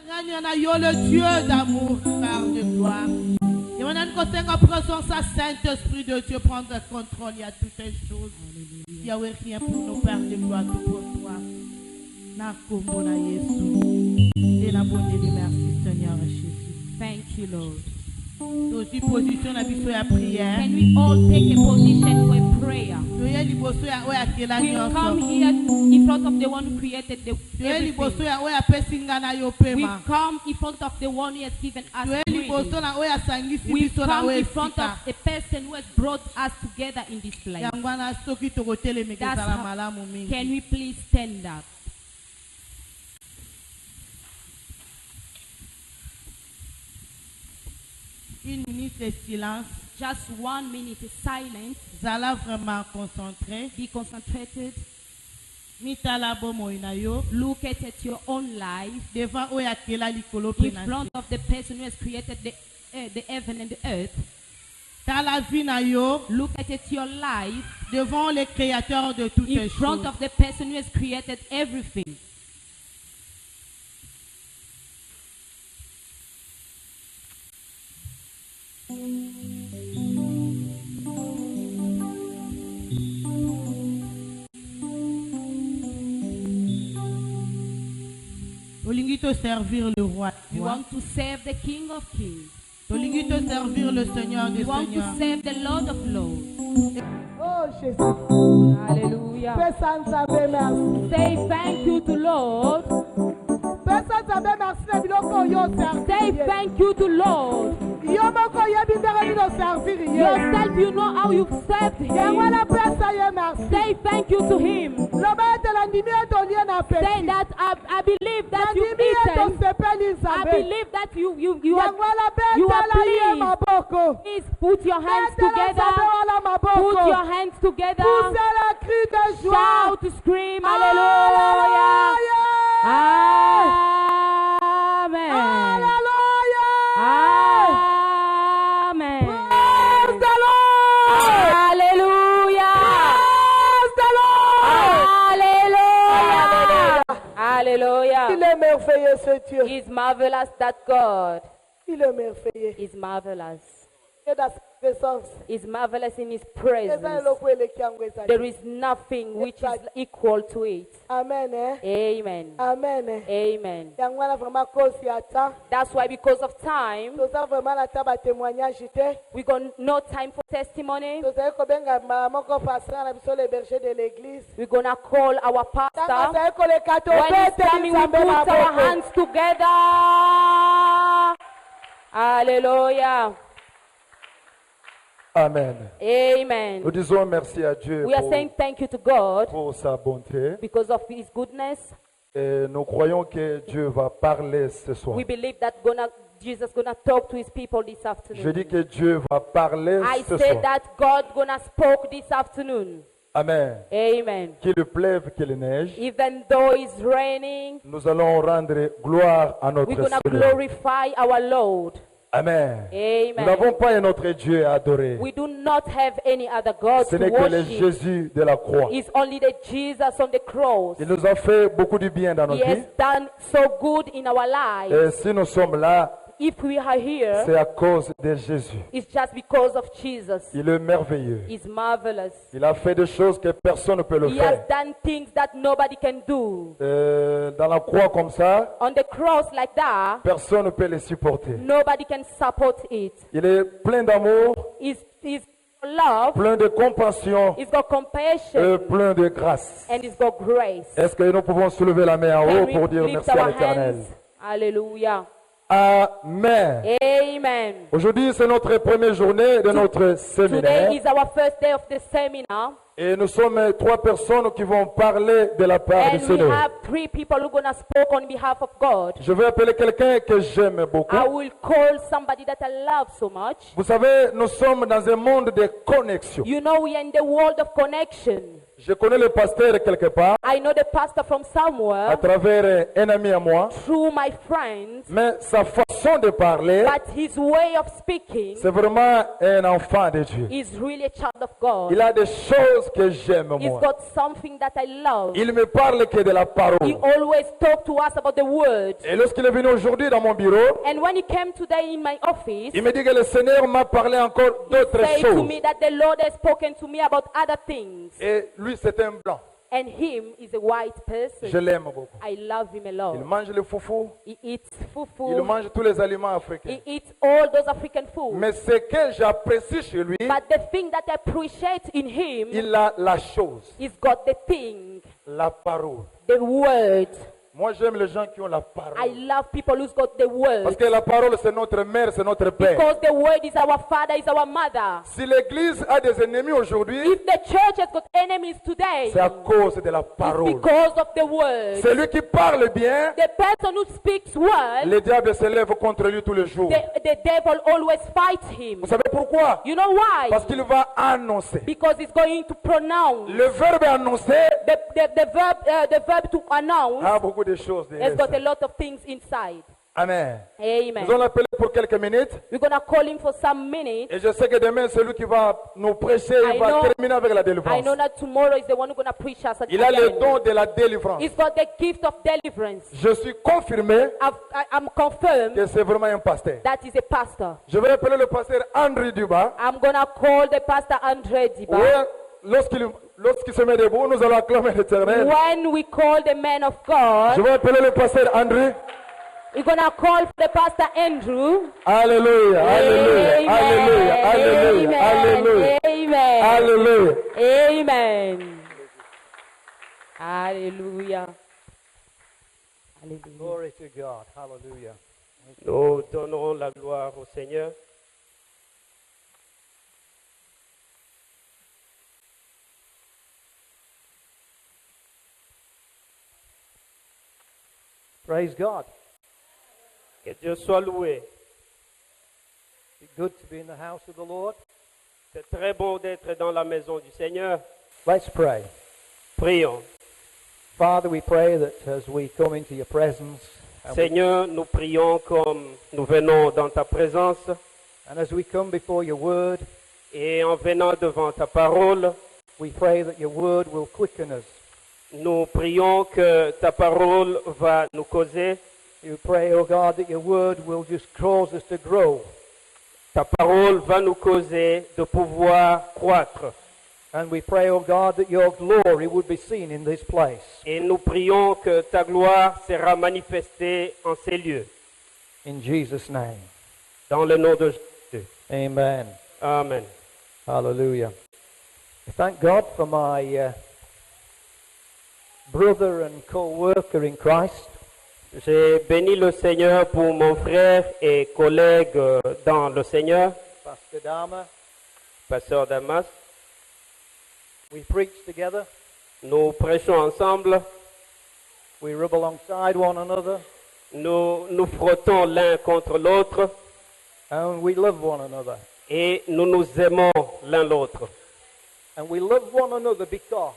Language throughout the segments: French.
le Dieu d'amour, Père de gloire. Et on a une présence à Saint-Esprit de Dieu prendre le contrôle, il y a toutes les choses. Il n'y a rien pour nous, Père de gloire, tout pour toi. Nakombo na Yesu. Et la bonne merci, Seigneur Jésus. Thank you, Lord. Aussi position la biso ya prière. Can we all take a position for a prayer? We come here in front of the one who created the everything. We come in front of the one who has given us freedom. We come in front of the person who has brought us together in this place. That's how, can we please stand up? Une minute de silence. Just 1 minute of silence. Zala vraiment concentré. Be concentrated. Look at your own life. Devant in front of the person who has created the heaven and the earth. Look at your life. Devant le créateur de toutes les choses. In front of the person who has created everything. Servir le roi. You want to serve the King of Kings. Servir le Seigneur des You want to serve the Lord of Lords. Oh Jésus. Hallelujah. Merci. Say thank you to Lord. Say thank you to Lord. Yourself, you know how you've served Him. Say thank you to Him. Say that I believe that you've eaten. I believe that you are pleased. Please put your hands together. Put your hands together. Shout, scream, hallelujah. Amen. Amen. Praise the Lord. Hallelujah. Praise the Lord. Hallelujah. Hallelujah. Il est merveilleux ce Dieu. He's marvelous, that God. Il est merveilleux. He's marvelous. Et dans sa présence. Is marvelous in His presence. There is nothing which is equal to it. Amen. Amen. Amen. Amen. That's why, because of time, we got no time for testimony. We're gonna call our pastor. When he's coming, we put our hands together. Hallelujah. Amen. Amen. Nous disons merci à Dieu We are saying thank you to God pour sa bonté. Because of His goodness. Et nous croyons que Dieu va parler ce soir. We believe that Jesus gonna talk to His people this afternoon. Je dis que Dieu va parler ce soir. I say that God gonna speak this afternoon. Amen. Amen. Qu'il pleuve, qu'il neige. Even though it's raining, nous allons rendre gloire à notre Seigneur. We're gonna glorify our Lord. Amen. Amen. Nous n'avons pas un autre Dieu à adorer. We do not have any other God Ce to n'est que le worship. Jésus de la croix. It's only the Jesus on the cross. Il nous a fait beaucoup de bien dans notre He vie. has done so good in our lives. Et si nous sommes là, if we are here, c'est à cause de Jésus. It's just because of Jesus. Il est merveilleux. He's marvelous. Il a fait des choses que personne ne peut le He faire. has done things that nobody can do. Dans la croix comme ça, on the cross like that, personne ne peut le supporter. Nobody can support it. Il est plein d'amour. He's love. Plein de compassion. He's got compassion. Et plein de grâce. And he's got grace. Est-ce que nous pouvons soulever la main en haut pour dire merci à l'Éternel? Hallelujah. Amen. Amen. Aujourd'hui, c'est notre première journée de notre séminaire. Today is our first day of the seminar. Et nous sommes 3 personnes qui vont parler de la part du Seigneur. And we have 3 people who are going to speak on behalf of God. Je vais appeler quelqu'un que j'aime beaucoup. I will call somebody that I love so much. Vous savez, nous sommes dans un monde de connexion. You know, we are in the world of connection. Je connais le pasteur quelque part, I know the pastor from à somewhere travers un ami à moi, through my friends, mais sa façon de parler, but his way of speaking c'est vraiment un enfant de Dieu. is really a child of God. Il a des choses que j'aime, He's moi. got something that I love. Il me parle que de la He parole. always talks to us about the word. Et lorsqu'il est venu aujourd'hui dans mon bureau, And when he came today in my office, il me dit que le Seigneur m'a parlé encore d'autres say to choses. me that the Lord has spoken to me about other things. Et lui, c'est un blanc. And him is a white person. Je l'aime beaucoup. I love him a Il lot. mange le foufou, He eats il fufu. mange tous les aliments africains. He eats all those African food. Mais ce que j'apprécie chez lui, But the thing that I appreciate in him, il a la chose, he's got the thing, la parole. the word. Moi, j'aime les gens qui ont la I parole. love people who's got the Parce word. que la parole, c'est notre mère, c'est notre père. Because the word is our father, is our mother. Si l'église a des ennemis aujourd'hui, If the church has got enemies today, c'est à cause de la it's parole. because of the word. Celui qui parle bien, The person who speaks well, le diable se lève contre lui tous les jours. the devil always fights him. Vous savez pourquoi? You know why? Parce qu'il va annoncer. Because he's going to pronounce. Le verbe annoncer The verb to announce a beaucoup de choses has derrière got a ça. lot of things inside. Amen. Amen. Nous allons l'appeler pour quelques minutes. We're going to call him for some minutes. Et je sais que demain, celui qui va nous prêcher, il I va know- terminer avec la I délivrance. know that tomorrow is the one who's going to preach us Il a le again. don de la délivrance. He's got the gift of deliverance. Je suis confirmé I'm confirmed que c'est vraiment un pasteur. that he's a pastor. Je vais appeler le pasteur André Duba. I'm going to call the pastor Andre Diba. Ouais, lorsqu'il se met debout, nous allons acclamer l'Éternel. When we call the man of Je God, vais appeler le pasteur André. we're going to call for the pastor Andrew. Alléluia, alléluia, alléluia, alléluia, alléluia, Amen. alléluia. Amen. Hallelujah. Hallelujah. Glory to God. Hallelujah. Nous donnerons la gloire au Seigneur. Praise God. Que Dieu soit loué. It's good to be in the house of the Lord. C'est très bon d'être dans la maison du Seigneur. Let's pray. Prions. Father, we pray that as we come into your presence Seigneur, nous prions comme nous venons dans ta présence and as we come before your word, et en venant devant ta parole, we pray that your word will quicken us. nous prions que ta parole va nous causer. You pray, oh God, that your word will just cause us to grow. Ta parole va nous causer de pouvoir croître. And we pray, oh God, that your glory would be seen in this place. Et nous prions que ta gloire sera manifestée en ces lieux. In Jesus' name. Dans le nom de Jésus. Amen. Amen. Hallelujah. I thank God for my brother and co-worker in Christ. J'ai béni le Seigneur pour mon frère et collègue dans le Seigneur, Pastor Dharma. Pasteur Damas. We preach together. Nous prêchons ensemble, We rub alongside one another. nous nous frottons l'un contre l'autre And we love one another. et nous nous aimons l'un l'autre. And we love one another because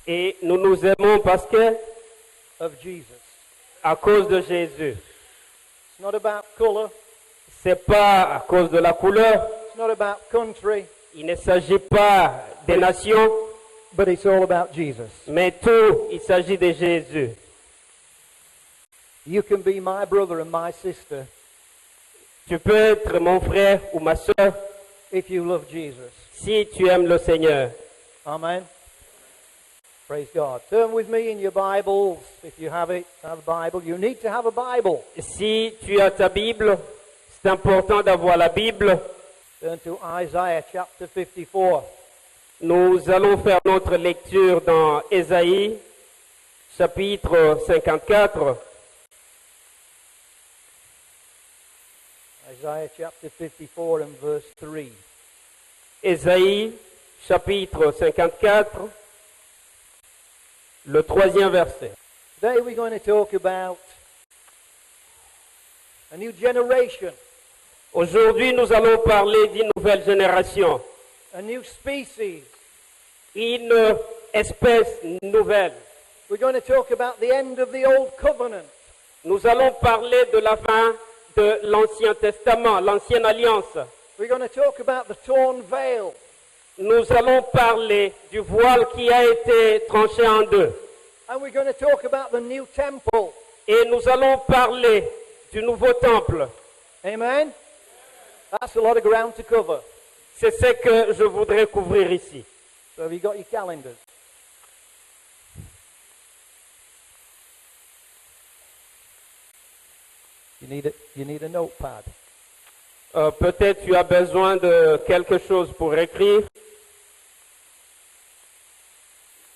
Et nous nous aimons parce que, of Jesus. à cause de Jésus. It's not about color. C'est pas à cause de la couleur, It's not about country. il ne s'agit pas des nations, But it's all about Jesus. mais tout, il s'agit de Jésus. You can be my brother and my sister Tu peux être mon frère ou ma soeur if you love Jesus. si tu aimes le Seigneur. Amen. Praise God. Turn with me in your Bibles. If you have it, have a Bible. You need to have a Bible. Si tu as ta Bible, c'est important d'avoir la Bible. Turn to Isaiah chapter 54. Nous allons faire notre lecture dans Ésaïe, chapitre 54. Isaiah chapter 54 and verse 3. Ésaïe, chapitre 54, le 3e verset. Today we're going to talk about a new generation, Aujourd'hui, nous allons parler d'une nouvelle génération, a new species, une espèce nouvelle. We're going to talk about the end of the old covenant. Nous allons parler de la fin de l'Ancien Testament, l'Ancienne Alliance. We're going to talk about the torn veil. Nous allons parler du voile qui a été tranché en deux. And we're going to talk about the new temple. Et nous allons parler du nouveau temple. Amen? That's a lot of ground to cover. C'est ce que je voudrais couvrir ici. So have you got your calendars? You need a notepad. Peut-être tu as besoin de quelque chose pour écrire.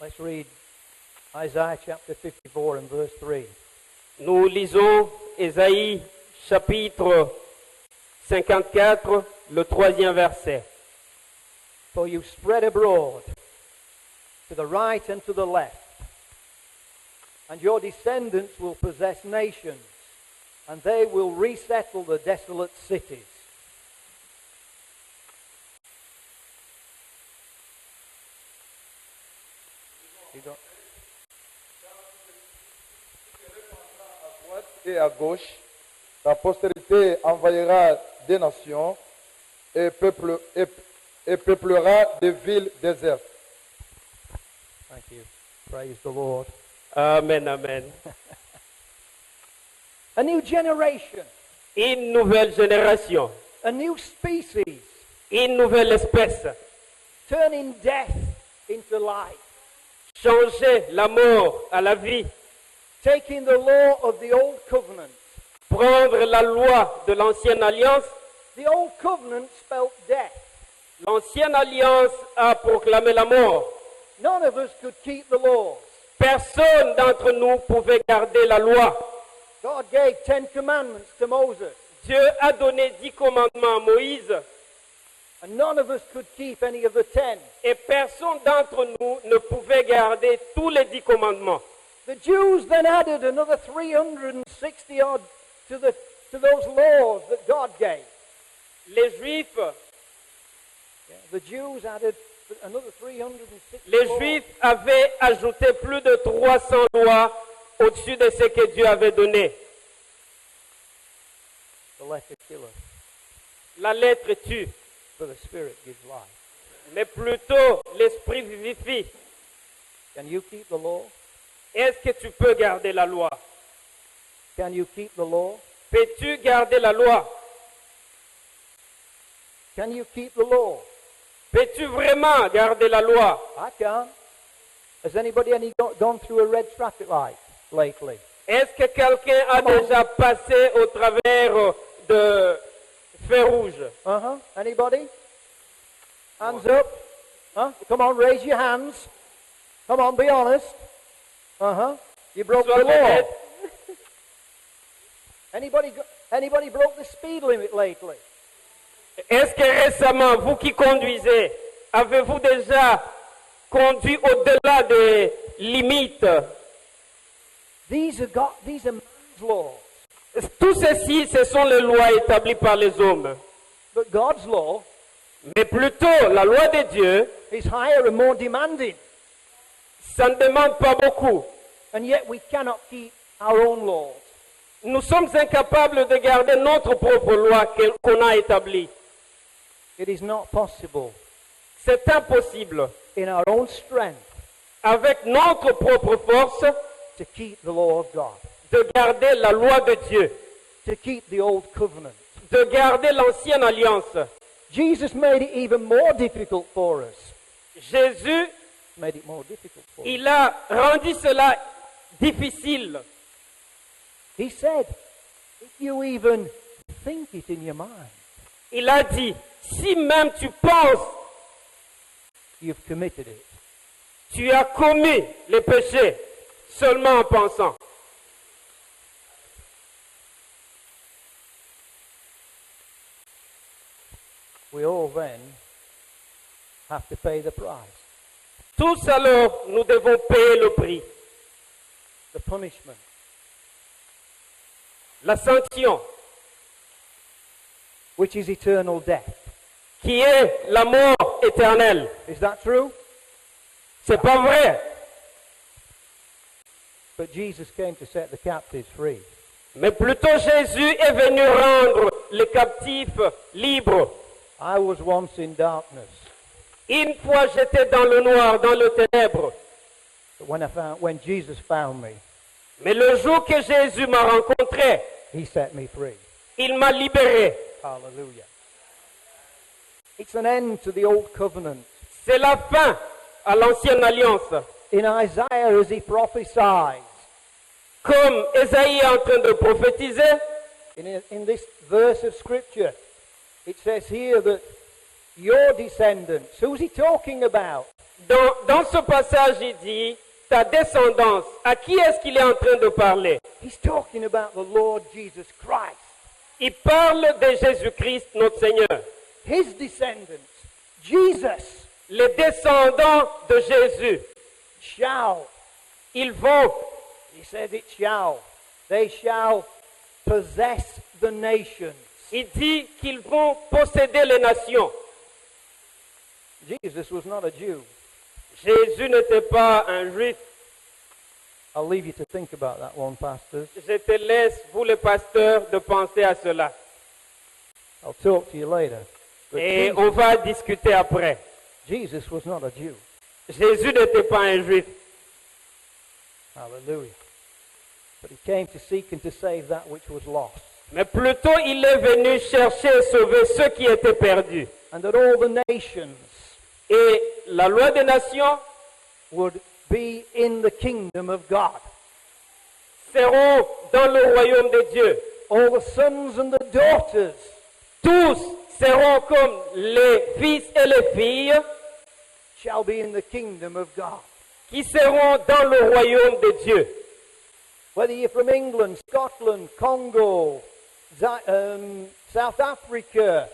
Let's read Isaiah chapter 54 and verse 3. Nous lisons Ésaïe chapitre 54, le 3e verset. For you spread abroad to the right and to the left, and your descendants will possess nations, and they will resettle the desolate cities. Et à gauche, ta postérité envahira des nations et peuplera des villes désertes. Thank you. Praise the Lord. Amen, amen. A new generation. Une nouvelle génération. A new species. Une nouvelle espèce. Turning death into life. Changer la mort à la vie. Taking the law of the old covenant. Prendre la loi de l'ancienne alliance. The old covenant spelt death. L'ancienne alliance a proclamé la mort. None of us could keep the laws. Personne d'entre nous pouvait garder la loi. God gave 10 commandments to Moses. Dieu a donné 10 commandements à Moïse. And none of us could keep any of the 10. Et personne d'entre nous ne pouvait garder tous les 10 commandements. The Jews then added another 360 odd to those laws that God gave. Les Juifs, The Jews added another 360 les laws. Juifs avaient ajouté plus de 300 lois au-dessus de ce que Dieu avait donné. The letter killeth, La lettre tue, but the Spirit gives life. mais plutôt l'esprit vivifie. Can you keep the law? Est-ce que tu peux garder la loi? Can you keep the law? Peux-tu garder la loi? Can you keep the law? Peux-tu vraiment garder la loi? I can. Has anybody gone through a red traffic light lately? Est-ce que quelqu'un a déjà passé au travers de feu rouge? Anybody? Hands up. Come on, raise your hands. Come on, be honest. You broke the law. Anybody broke the speed limit lately? Est-ce que récemment, vous qui conduisez, avez-vous déjà conduit au-delà des limites? These are man's laws. Tout ceci, ce sont les lois établies par les hommes. But God's law Mais plutôt, la loi de Dieu, is higher and more demanding. ça ne demande pas beaucoup. And yet we cannot keep our own laws. Nous sommes incapables de garder notre propre loi qu'on a établie. It is not possible C'est impossible, in our own strength avec notre propre force, to keep the law of God, de garder la loi de Dieu, to keep the old covenant. de garder l'ancienne alliance. Jesus made it even more difficult for us. Jésus, Made it more difficult for us. il a rendu cela difficile. He said, if you even think it in your mind, Il a dit, si même tu penses, you've committed it. tu as commis les péchés seulement en pensant. We all then have to pay the price, Tous alors, nous devons payer le prix, the punishment. la sanction, Which is eternal death. qui est la mort éternelle. Is that true? C'est pas vrai. But Jesus came to set the captives free. Mais plutôt Jésus est venu rendre les captifs libres. I was once in darkness. Une fois j'étais dans le noir, dans le ténèbre. But when Jesus found me, Mais le jour que Jésus m'a rencontré, he set me free. il m'a libéré. Hallelujah. It's an end to the old covenant. C'est la fin à l'ancienne alliance. In Isaiah, as he prophesies, Comme Ésaïe est en train de prophétiser, in this verse of scripture, it says here that your descendants, who's he talking about? dans ce passage, il dit, ta descendance, à qui est-ce qu'il est en train de parler? He's talking about the Lord Jesus Christ. Il parle de Jésus-Christ, notre Seigneur. His descendants, Jesus, Les descendants de Jésus, shall, ils vont, he says it shall, they shall possess the nations. il dit qu'ils vont posséder les nations. Jesus was not a Jew. Jésus n'était pas un juif. I'll leave you to think about that one, pastors. Je te laisse, vous les pasteurs, de penser à cela. I'll talk to you later. But Et on va discuter après. Jesus was not a Jew. Jésus n'était pas un juif. Hallelujah. But he came to seek and to save that which was lost. Mais plutôt, il est venu chercher et sauver ceux qui étaient perdus. And that all the nations Et la loi des nations would be in the kingdom of God. seront dans le royaume de Dieu. All the sons and the daughters Tous seront comme les fils et les filles shall be in the kingdom of God. qui seront dans le royaume de Dieu. Whether you're from England, Scotland, Congo, South Africa,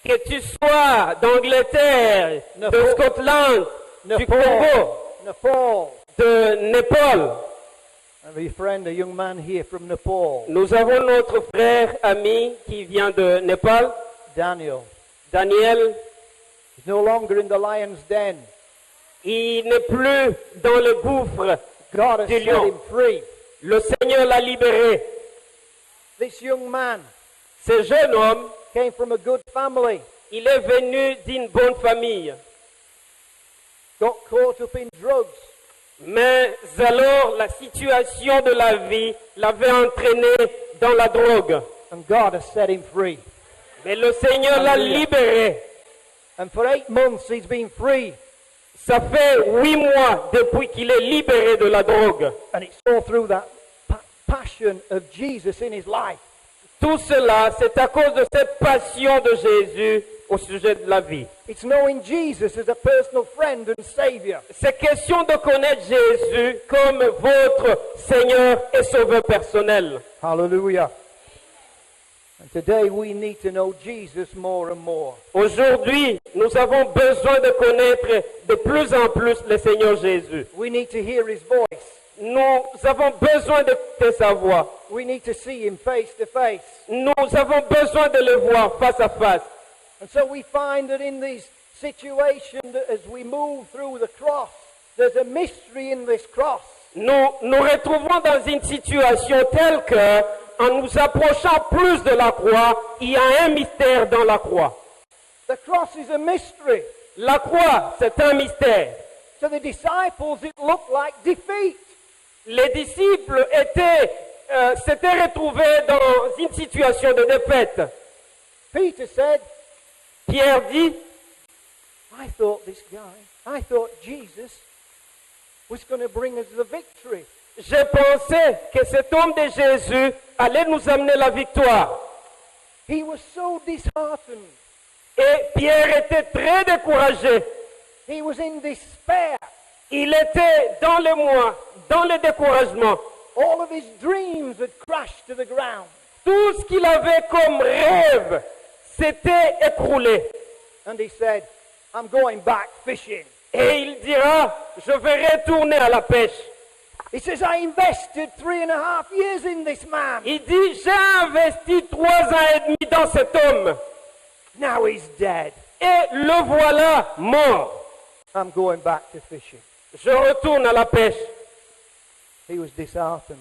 Que tu sois d'Angleterre, de Scotland, du Congo, Nepal. de Népal. I have a friend, a young man here from Nepal, Nous avons notre frère ami qui vient de Népal, Daniel. Daniel. He's no longer in the lion's den. Il n'est plus dans le gouffre. God has Du set lion. him free. Le Seigneur l'a libéré. This young man Ce jeune homme, came from a good family, il est venu d'une bonne famille. got caught up in drugs, Mais alors, la situation de la vie l'avait entraîné dans la drogue. and God has set him free. Mais le Seigneur l'a Alléluia. libéré. And for 8 months he's been free. Ça fait 8 mois depuis qu'il est libéré de la drogue. And it's all through that passion of Jesus in his life. Tout cela, c'est à cause de cette passion de Jésus au sujet de la vie. It's knowing Jesus as a personal friend and Savior. C'est question de connaître Jésus comme votre Seigneur et Sauveur personnel. Hallelujah. And today we need to know Jesus more and more. Aujourd'hui, nous avons besoin de connaître de plus en plus le Seigneur Jésus. We need to hear his voice. Nous avons besoin d'écouter sa voix. We need to see him face to face. Nous avons besoin de le voir face à face. And so we find that in these situations, that as we move through the cross, there's a mystery in this cross. Nous nous retrouvons dans une situation telle que, en nous approchant plus de la croix, il y a un mystère dans la croix. The cross is a mystery. La croix, c'est un mystère. To the disciples, it looked like defeat. Les disciples s'étaient retrouvés dans une situation de défaite. Peter said, Pierre dit, I thought Jesus was going to bring us the victory. j'ai pensé que cet homme de Jésus allait nous amener la victoire. He was so disheartened. Et Pierre était très découragé. He was in despair. Il était dans le moi, dans le découragement. All of his dreams had crashed to the ground. Tout ce qu'il avait comme rêve s'était écroulé. And he said, I'm going back fishing. Et il dira, je vais retourner à la pêche. He says, I invested 3.5 years in this man. Il dit, j'ai investi 3 ans et demi dans cet homme. Now he's dead. Et le voilà mort. I'm going back to fishing. je retourne à la pêche. He was disheartened.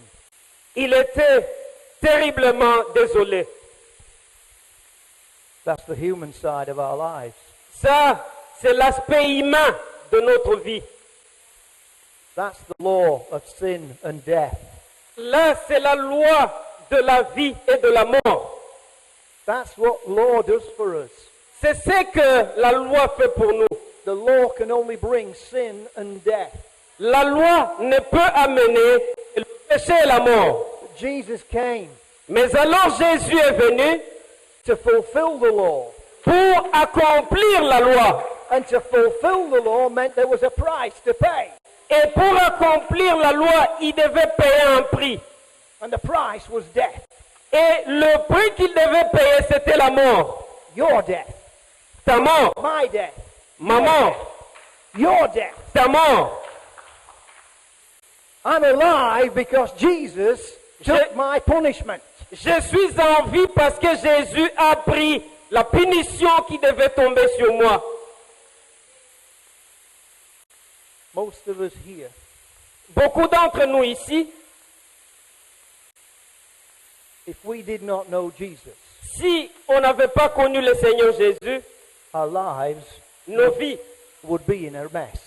Il était terriblement désolé. That's the human side of our lives. Ça, c'est l'aspect humain de notre vie. That's the law of sin and death. Là, c'est la loi de la vie et de la mort. That's what law does for us. C'est ce que la loi fait pour nous. The law can only bring sin and death. La loi ne peut amener le péché et la mort. Jesus came Mais alors Jésus est venu to fulfill the law. pour accomplir la loi. And to fulfill the law meant there was a price to pay. Et pour accomplir la loi, il devait payer un prix. And the price was death. Et le prix qu'il devait payer, c'était la mort. Your death. Ta mort. My death. Ma mort. Your death. Ta mort. I'm alive because Jesus took my punishment. Je suis en vie parce que Jésus a pris la punition qui devait tomber sur moi. Most of us here Beaucoup d'entre nous ici, if we did not know Jesus, si on n'avait pas connu le Seigneur Jésus, our lives nos vies would be in a mess.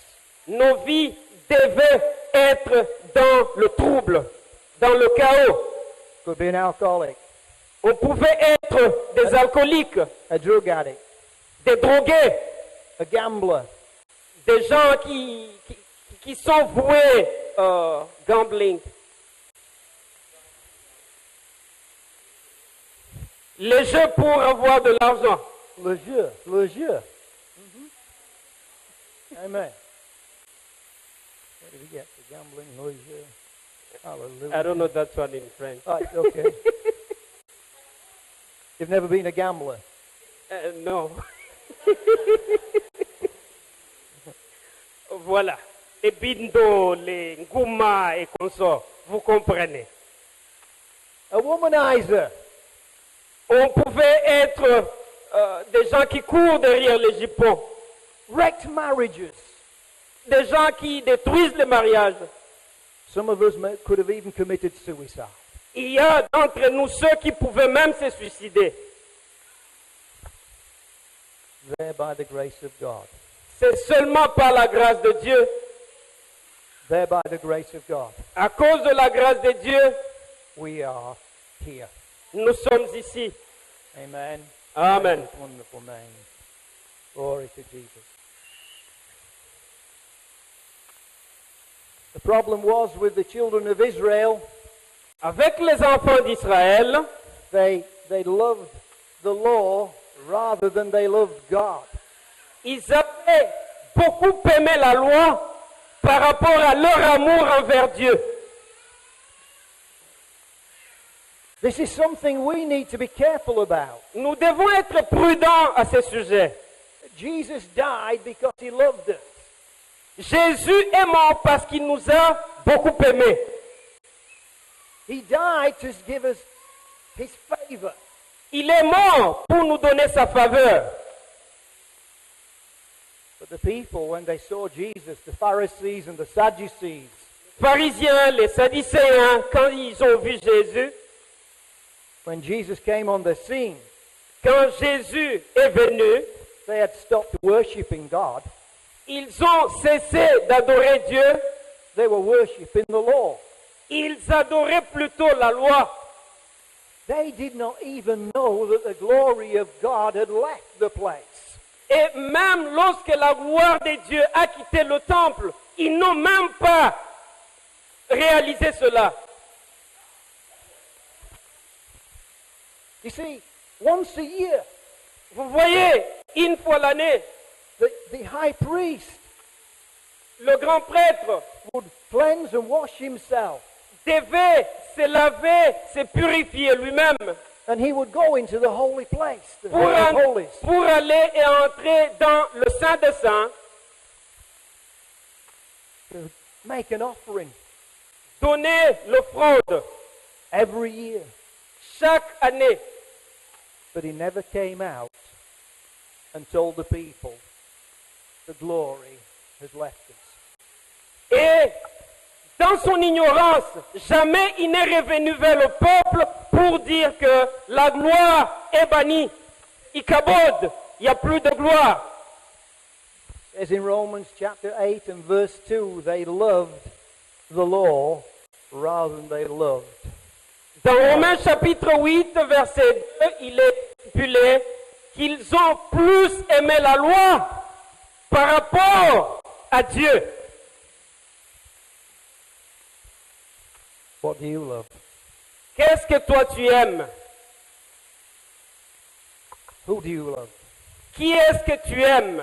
devaient être dans le trouble, dans le chaos. Could be an alcoholic, On pouvait être des alcooliques, a drug addict, des drogués, a gambler, des gens qui sont voués gambling. Les jeux pour avoir de l'argent. le jeu. Amen. Where did we get the gambling, le jeu? Hallelujah. I don't know that one in French. Right, okay. You've never been a gambler? Non. Voilà. Les bindos, les ngouma et consorts. Vous comprenez. A womanizer, On pouvait être des gens qui courent derrière les jupons. wrecked marriages. Des gens qui détruisent le mariage. Some of us could have even committed suicide. Il y a d'entre nous ceux qui pouvaient même se suicider. There by the grace of God. C'est seulement par la grâce de Dieu. There by the grace of God. À cause de la grâce de Dieu, We are here. nous sommes ici. Amen. Amen. His wonderful name. Glory to Jesus. The problem was with the children of Israel, Avec les enfants d'Israël, they loved the law rather than they loved God. ils avaient beaucoup aimé la loi par rapport à leur amour envers Dieu. This is something we need to be careful about. Nous devons être prudents à ce sujet. Jesus died because he loved us. Jésus est mort parce qu'il nous a beaucoup aimés. He died to give us his favor. Il est mort pour nous donner sa faveur. But the people, when they saw Jesus, the Pharisees and the Sadducees, Pharisiens, les Sadducéens, quand ils ont vu Jésus, when Jesus came on the scene, quand Jésus est venu, they had stopped worshiping God. ils ont cessé d'adorer Dieu. They were worshiping the law. Ils adoraient plutôt la loi. They did not even know that the glory of God had left the place. Et même lorsque la gloire de Dieu a quitté le temple, ils n'ont même pas réalisé cela. You see, once a year, Vous voyez, une fois l'année, the high priest le grand prêtre would cleanse and wash himself, devait se laver, se purifier lui-même and he would go into the holy place, the pour, Holy of Holies. pour aller et entrer dans le Saint des Saints, To make an offering donner l'offrande every year. chaque année. But he never came out and told the people, the glory has left us. Et dans son ignorance, jamais il n'est revenu vers le peuple pour dire que la gloire est bannie. Ikabod, il n'y a plus de gloire. As in Romans chapter 8 and verse 2, they loved the law rather than they loved. Dans Romains chapitre 8, verset 2, il est stipulé qu'ils ont plus aimé la loi par rapport à Dieu. What do you love? Qu'est-ce que toi tu aimes? Who do you love? Qui est-ce que tu aimes?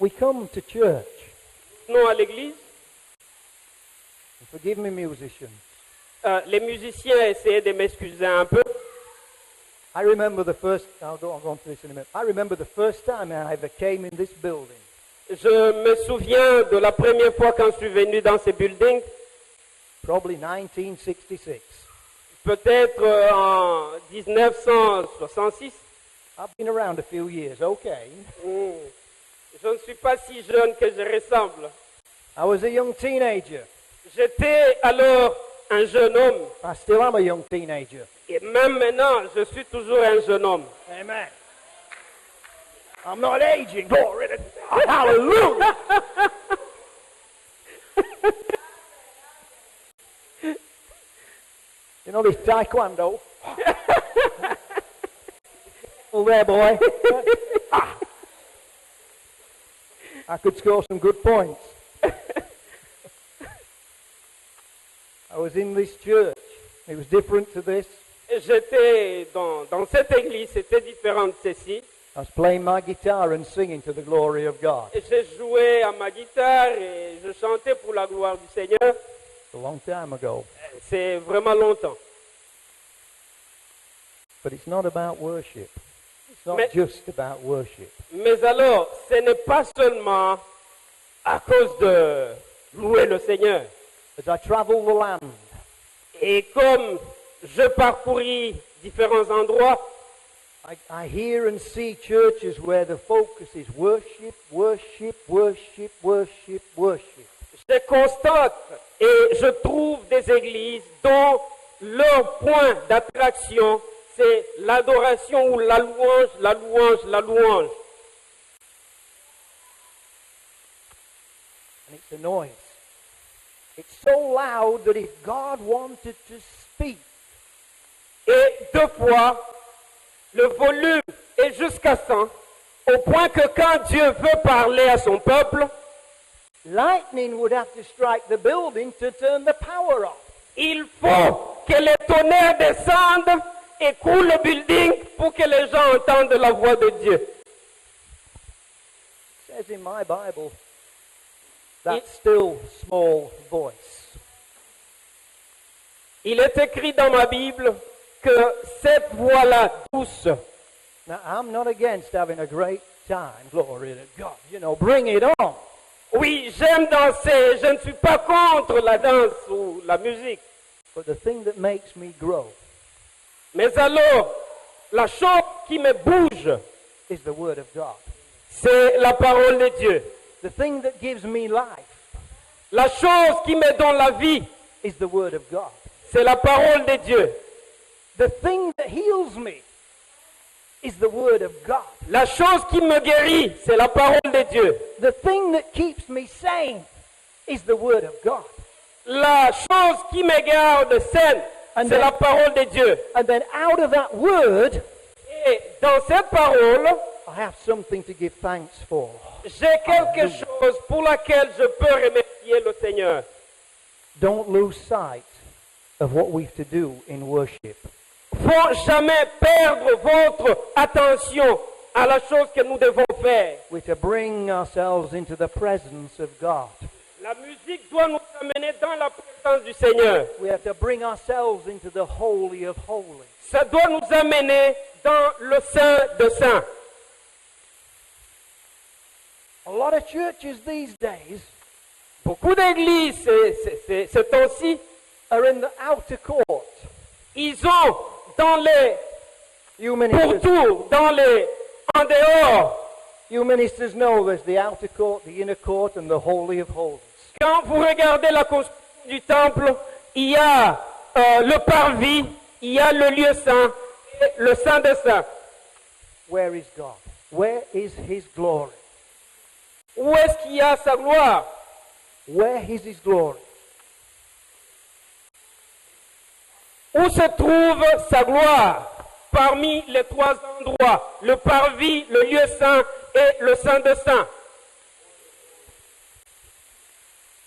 We come to church. Non, à l'église. Forgive me, musicians. Les musiciens essayaient de m'excuser un peu. I remember the first. I'll go on to this in a minute. I remember the first time I ever came in this building. Je me souviens de la première fois quand je suis venu dans ce building. Probably 1966. Peut-être en 1966. I've been around a few years, okay. Je ne suis pas si jeune que je ressemble. I was a young teenager. J'étais alors un jeune homme. I still am a young teenager. Et même maintenant, je suis toujours un jeune homme. Amen. I'm not aging. Glory to God. Hallelujah. You know this taekwondo? Oh, there, boy. I could score some good points. I was in this church. It was different to this. J'étais dans cette église, c'était différent de ceci. I was playing my guitar and singing to the glory of God. J'ai joué à ma guitare et je chantais pour la gloire du Seigneur. A long time ago. C'est vraiment longtemps. But it's not about worship. It's not just about worship. Mais alors, ce n'est pas seulement à cause de louer le Seigneur. As I travel the land, et comme je parcouris différents endroits, I hear and see churches where the focus is worship, worship, worship, worship, worship. Je constate et je trouve des églises dont leur point d'attraction, c'est l'adoration ou la louange, la louange, la louange. And it's a noise. It's so loud that if God wanted to speak, et deux fois, le volume est jusqu'à 100, au point que quand Dieu veut parler à son peuple, lightning would have to strike the building to turn the power off. Il faut que les tonnerres descendent et coulent le building pour que les gens entendent la voix de Dieu. It says in my Bible, that still small voice. Il est écrit dans ma Bible que cette voix-là douce. Now, I'm not against having a great time, glory to God. You know, bring it on. Oui, j'aime danser, je ne suis pas contre la danse ou la musique. But the thing that makes me grow Mais alors, la chose qui me bouge, is the Word of God. c'est la parole de Dieu. The thing that gives me life La chose qui me donne la vie, is the Word of God. c'est la parole de Dieu. The thing that heals me is the Word of God. La chose qui me guérit, c'est la parole de Dieu. The thing that keeps me sane is the Word of God. La chose qui me garde saine, c'est la parole de Dieu. And then out of that Word, Et dans cette parole, I have something to give thanks for. j'ai quelque chose pour laquelle je peux remercier le Seigneur. Don't lose sight of what we've to do in worship. Faut jamais perdre votre attention à la chose que nous devons faire. We're to bring ourselves into the presence of God. La musique doit nous amener dans la présence du Seigneur. We have to bring ourselves into the Holy of Holies. Ça doit nous amener dans le Saint de Saints. A lot of churches these days Beaucoup d'églises ce temps-ci, are in the outer court. ils ont dans les You ministers, pourtours, dans les en dehors, you ministers know there's the outer court, the inner court, and the Holy of Holies. quand vous regardez la construction du temple, il y a le parvis, il y a le lieu saint, et le saint des saints. Where is God? Where is His glory? Où est-ce qu'il y a sa gloire? Where is His glory? Où se trouve sa gloire? Parmi les trois endroits, le parvis, le lieu saint et le saint des saints.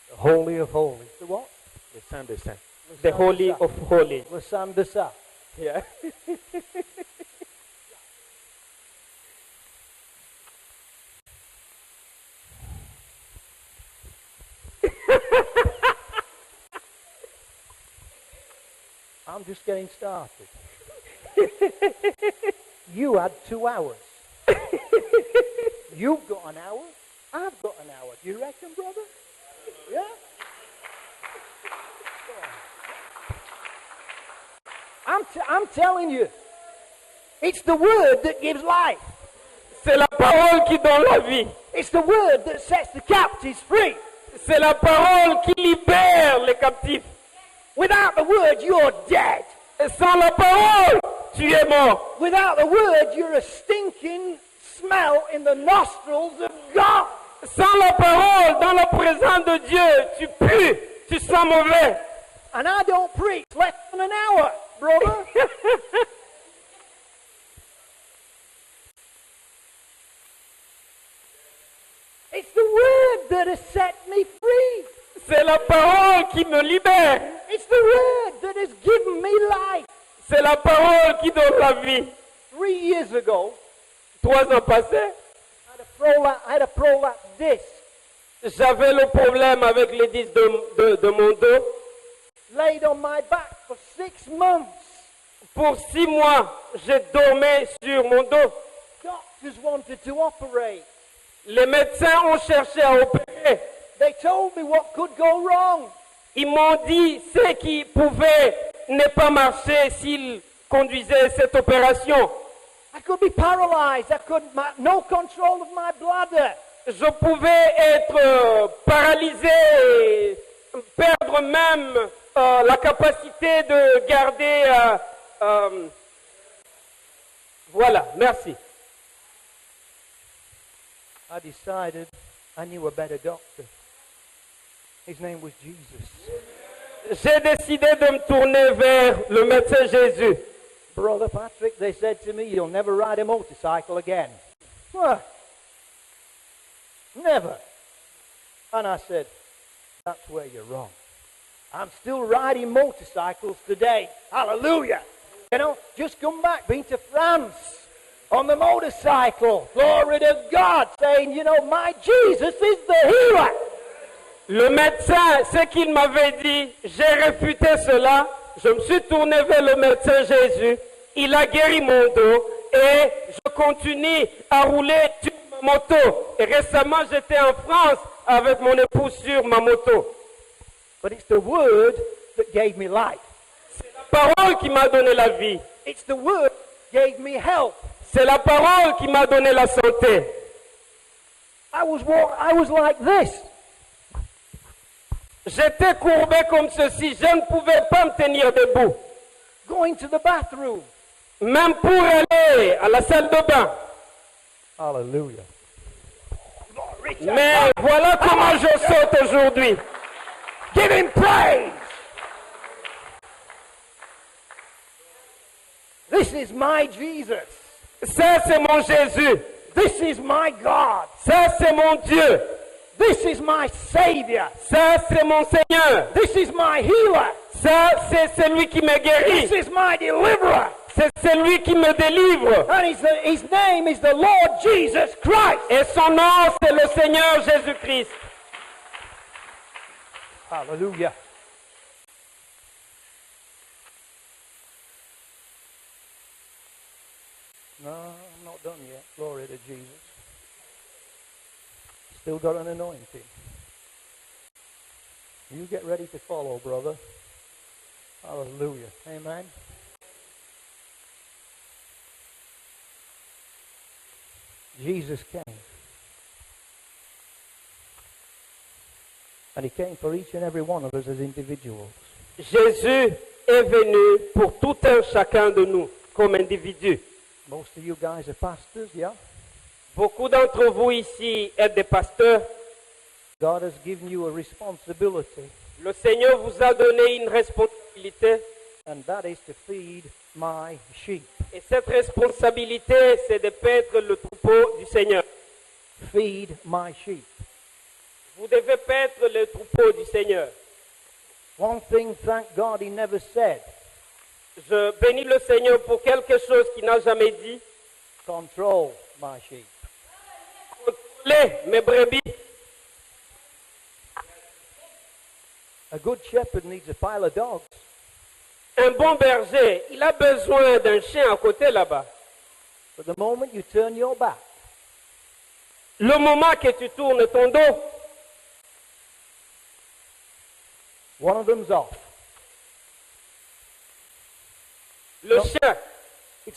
The Holy of Holies. The what? Le saint des saints. The Holy of Holies. Le Saint des Saints. Yeah. I'm just getting started. You had 2 hours. You've got an hour. I've got an hour. Do you reckon, brother? Yeah? I'm telling you, it's the word that gives life. C'est la parole qui donne la vie. It's the word that sets the captives free. C'est la parole qui libère les captifs. Without the word, you're dead. Et sans la parole, tu es mort. Without the word, you're a stinking smell in the nostrils of God. Sans la parole, dans la présence de Dieu, tu pues, tu sens mauvais. And I don't preach less than an hour, brother. It's the word that has set me free. C'est la parole qui me libère. It's the word that has given me life. C'est la parole qui donne la vie. 3 years ago, 3 ans passés, I had a prolapse disc. j'avais le problème avec les disques de mon dos. Laid on my back for 6 months. Pour 6 mois, je dormais sur mon dos. Doctors wanted to operate. Les médecins ont cherché à opérer. They told me what could go wrong. Ils m'ont dit ce qui pouvait ne pas marcher s'ils conduisaient cette opération. I could be paralyzed. No control of my bladder. Je pouvais être paralysé, perdre même la capacité de garder... voilà, merci. I decided I knew a better doctor. His name was Jesus. J'ai décidé de me tourner vers le médecin Jésus. Brother Patrick, they said to me, you'll never ride a motorcycle again. What? Never. And I said, that's where you're wrong. I'm still riding motorcycles today. Hallelujah. You know, just come back, been to France on the motorcycle. Glory to God, saying, you know, my Jesus is the healer. Le médecin, ce qu'il m'avait dit, j'ai réfuté cela. Je me suis tourné vers le médecin Jésus. Il a guéri mon dos et je continue à rouler sur ma moto. Et récemment, j'étais en France avec mon épouse sur ma moto. But it's the word that gave me life. C'est la parole qui m'a donné la vie. It's the word that gave me health. C'est la parole qui m'a donné la santé. I was like this. J'étais courbé comme ceci. Je ne pouvais pas me tenir debout. Going to the bathroom. Même pour aller à la salle de bain. Hallelujah. Mais voilà comment je saute aujourd'hui. Give him praise. This is my Jesus. Ça, c'est mon Jésus. This is my God. Ça, c'est mon Dieu. This is my Savior. Ça, c'est mon Seigneur. This is my healer. Ça, c'est celui qui me guérit. This is my deliverer. C'est celui qui me délivre. And his name is the Lord Jesus Christ. Et son nom, c'est le Seigneur Jésus-Christ. Hallelujah. No, I'm not done yet. Glory to Jesus. Still got an anointing. You get ready to follow, brother. Hallelujah. Amen. Jesus came. And he came for each and every one of us as individuals. Jésus est venu pour tout un chacun de nous comme individus. Most of you guys are pastors, yeah? Beaucoup d'entre vous ici êtes des pasteurs. God has given you a responsibility, Le Seigneur vous a donné une responsabilité. and that is to feed my sheep. Et cette responsabilité, c'est de paître le troupeau du Seigneur. Feed my sheep. Vous devez paître le troupeau du Seigneur. One thing, thank God, he never said, Je bénis le Seigneur pour quelque chose qu'il n'a jamais dit. control my sheep. Contrôlez mes brebis. A good shepherd needs a pile of dogs. Un bon berger, il a besoin d'un chien à côté là-bas. But the moment you turn your back, Le moment que tu tournes ton dos, one of them's off. le chien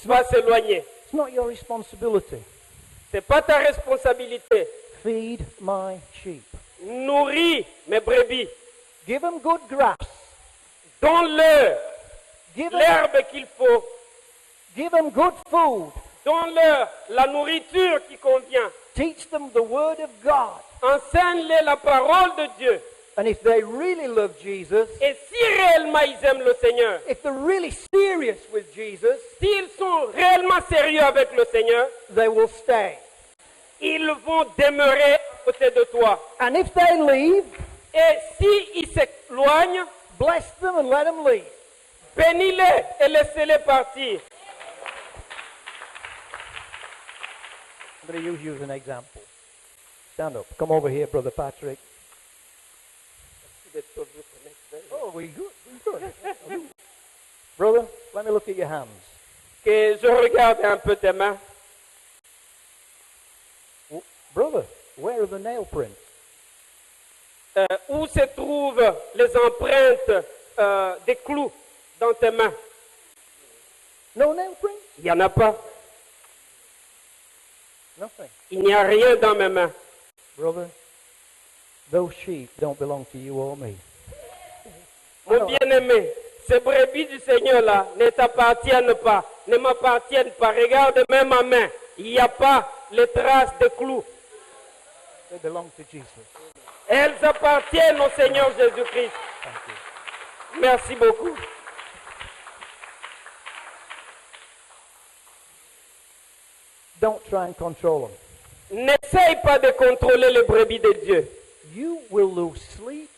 va s'éloigner. It's not your responsibility. Ce n'est pas ta responsabilité. Feed my sheep. Nourris mes brebis. Give them good grass. Donne-leur Give them, l'herbe qu'il faut. give them good food. Donne-leur la nourriture qui convient. Teach them the word of God. Enseigne-les la parole de Dieu. And if they really love Jesus, Et si réellement ils aiment le Seigneur, if they're really serious with Jesus, s'ils sont réellement sérieux avec le Seigneur, they will stay. ils vont demeurer à côté de toi. And if they leave, Et s'ils s'éloignent, bless them and let them leave. bénis-les et laissez-les partir. I'm going to use you as an example. Stand up. Come over here, Brother Patrick. Oh, we good. We good. Brother, let me look at your hands. Que je regarde un peu tes mains. Brother, where are the nail prints? Où se trouvent les empreintes des clous dans tes mains? No nail prints? Il n'y en a pas. Nothing. Il n'y a rien dans mes mains. Brother, those sheep don't belong to you or me. Mon bien-aimé, ces brebis du Seigneur-là ne t'appartiennent pas, ne m'appartiennent pas. Regarde même ma main, il n'y a pas les traces de clous. They belong to Jesus. Elles appartiennent au Seigneur Jésus-Christ. Thank you. Merci beaucoup. Don't try and control them. N'essaye pas de contrôler les brebis de Dieu. You will lose sleep.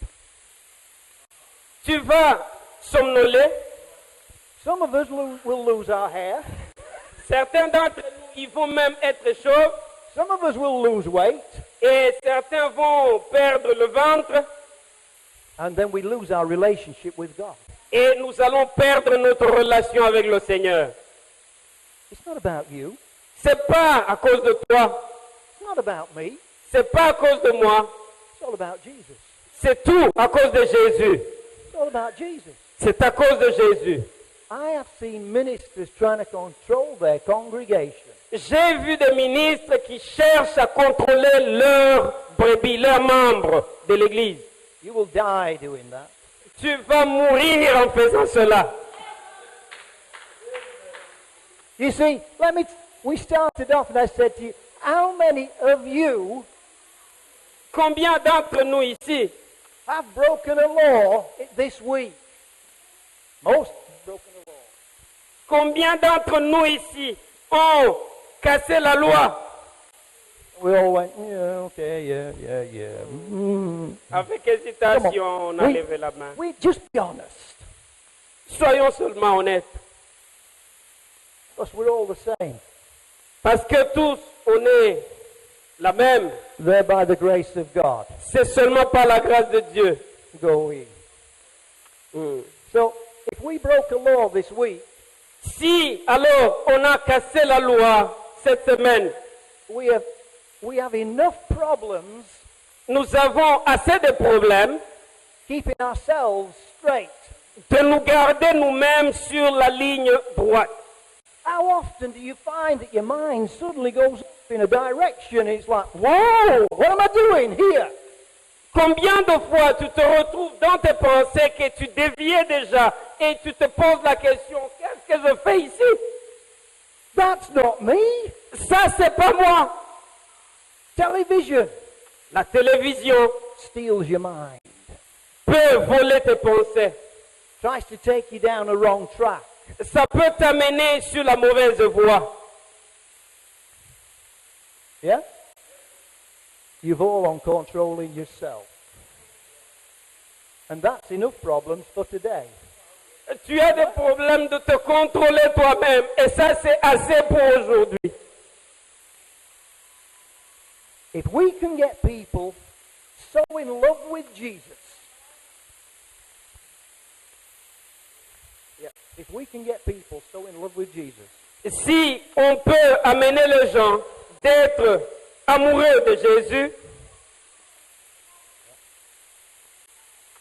Tu vas somnoler. Some of us will lose our hair. Certains d'entre nous, ils vont même être chauves. Some of us will lose weight. Et certains vont perdre le ventre. And then we lose our relationship with God. Et nous allons perdre notre relation avec le Seigneur. It's not about you. C'est pas à cause de toi. It's not about me. C'est pas à cause de moi. It's all about Jesus. C'est tout à cause de Jésus. It's all about Jesus. C'est à cause de Jésus. I have seen ministers trying to control their congregation. J'ai vu des ministres qui cherchent à contrôler leurs brebis, leurs membres de l'Église. You will die doing that. Tu vas mourir en faisant cela. You see, we started off and I said to you, how many of you Combien d'entre nous ici have broken a law this week? Most have broken a law. Combien d'entre nous ici ont cassé la loi? We all went, yeah, okay, yeah. Avec hésitation, on a levé la main. We just be honest. Soyons seulement honnêtes. Because we're all the same. Parce que tous, on est la même. There by the grace of God. C'est seulement par la grâce de Dieu. Go in. So, if we broke a law this week, Si, alors, on a cassé la loi cette semaine, we have enough problems nous avons assez de problèmes keeping ourselves straight. de nous garder nous-mêmes sur la ligne droite. How often do you find that your mind suddenly goes up in a direction? It's like, whoa, what am I doing here? Combien de fois tu te retrouves dans tes pensées que tu déviais déjà et tu te poses la question, qu'est-ce que je fais ici? That's not me. Ça, c'est pas moi. Television La télévision steals your mind. peut voler tes pensées. Tries to take you down a wrong track. Ça peut t'amener sur la mauvaise voie. Yeah? You've all on controlling yourself. And that's enough problems for today. Tu as des problèmes de te contrôler toi-même et ça c'est assez pour aujourd'hui. If we can get people so in love with Jesus, if we can get people so in love with Jesus, Si on peut amener les gens d'être amoureux de Jésus,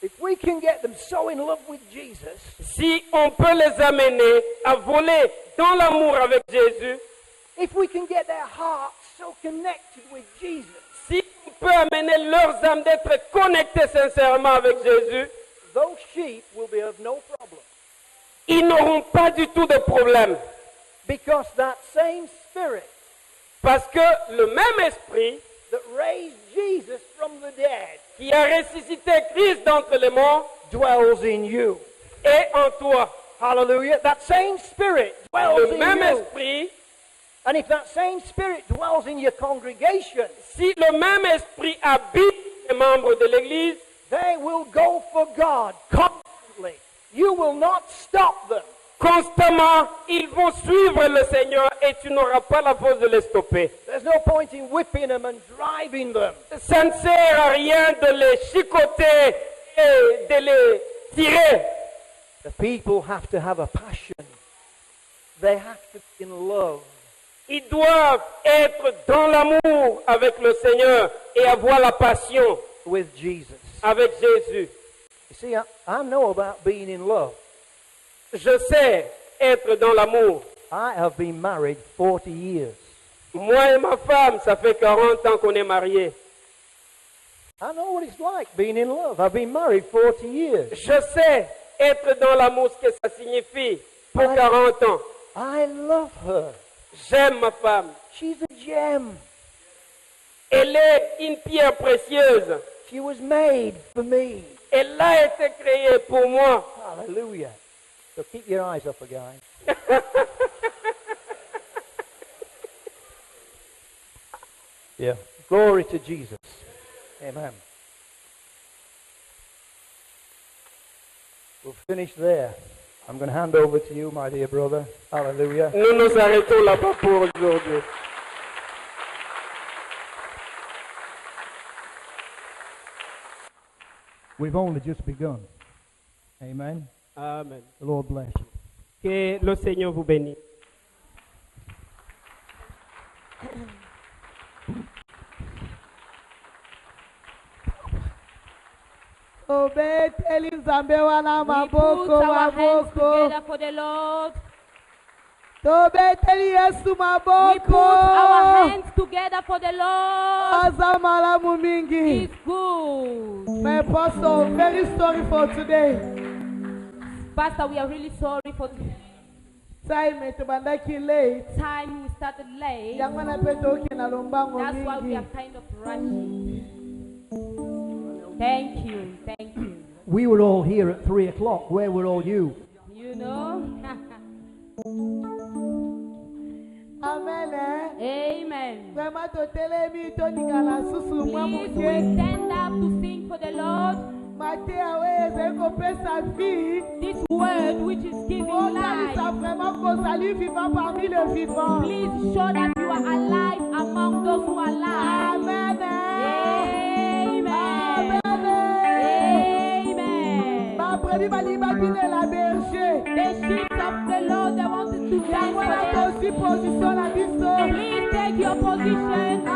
if we can get them so in love with Jesus, si on peut les amener à voler dans l'amour avec Jésus, if we can get their hearts so connected with Jesus, si on peut amener leurs âmes d'être connectées sincèrement avec Jésus, those sheep will be of no problem. ils n'auront pas du tout de problème. Because that same Spirit Parce que le même esprit that raised Jesus from the dead qui a ressuscité Christ d'entre les morts dwells in you. est en toi. Hallelujah. That same Spirit dwells Le in même you. esprit, And if that same Spirit dwells in your congregation, si le même esprit habite les membres de l'Église, they will go for God constantly. You will not stop them. constamment, ils vont suivre le Seigneur et tu n'auras pas la force de les stopper. There's no point in whipping them and driving them. Ça ne sert à rien de les chicoter et de les tirer. The people have to have a passion. They have to be in love. Ils doivent être dans l'amour avec le Seigneur et avoir la passion With Jesus. avec Jésus. You see, I know about being in love. Je sais être dans l'amour. I have been married 40 years. Moi et ma femme, ça fait 40 ans qu'on est mariés. I know what it's like being in love. I've been married 40 years. Je sais être dans l'amour, ce que ça signifie pour 40 ans. I love her. J'aime ma femme. She's a gem. Elle est une pierre précieuse. She was made for me. Elle a été créée pour moi. Hallelujah. So keep your eyes up, guys. Yeah. Glory to Jesus. Amen. We'll finish there. I'm going to hand over to you, my dear brother. Hallelujah. Nous nous arrêtons là-bas pour aujourd'hui. We've only just begun. Amen. Amen. The Lord bless you. Que le Seigneur vous bénisse. We put our hands together for the Lord. We put our hands together for the Lord. He's good. My apostle, very sorry for today. Pastor, we are really sorry for today. Time late. Time we started late. That's why we are kind of rushing. Thank you. Thank you. We were all here at 3 o'clock. Where were all you? You know? Amen. Amen. Please, we stand up to sing for the Lord. This word which is giving life. Please show that you are alive among those who are alive. Amen. Amen. Amen. The sheep of the Lord, they wanted to dance for them. Please take your position.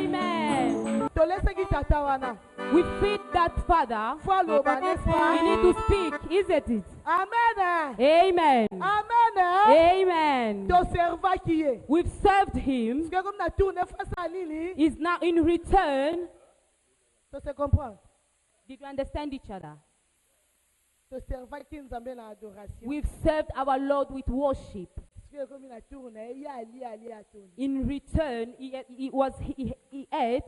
Amen. Tolese ki tata wana. We feed that father. We need to speak, isn't it? Amen. Amen. Amen. Amen. We've served him. He's now in return. Did you understand each other? We've served our Lord with worship. In return, he ate.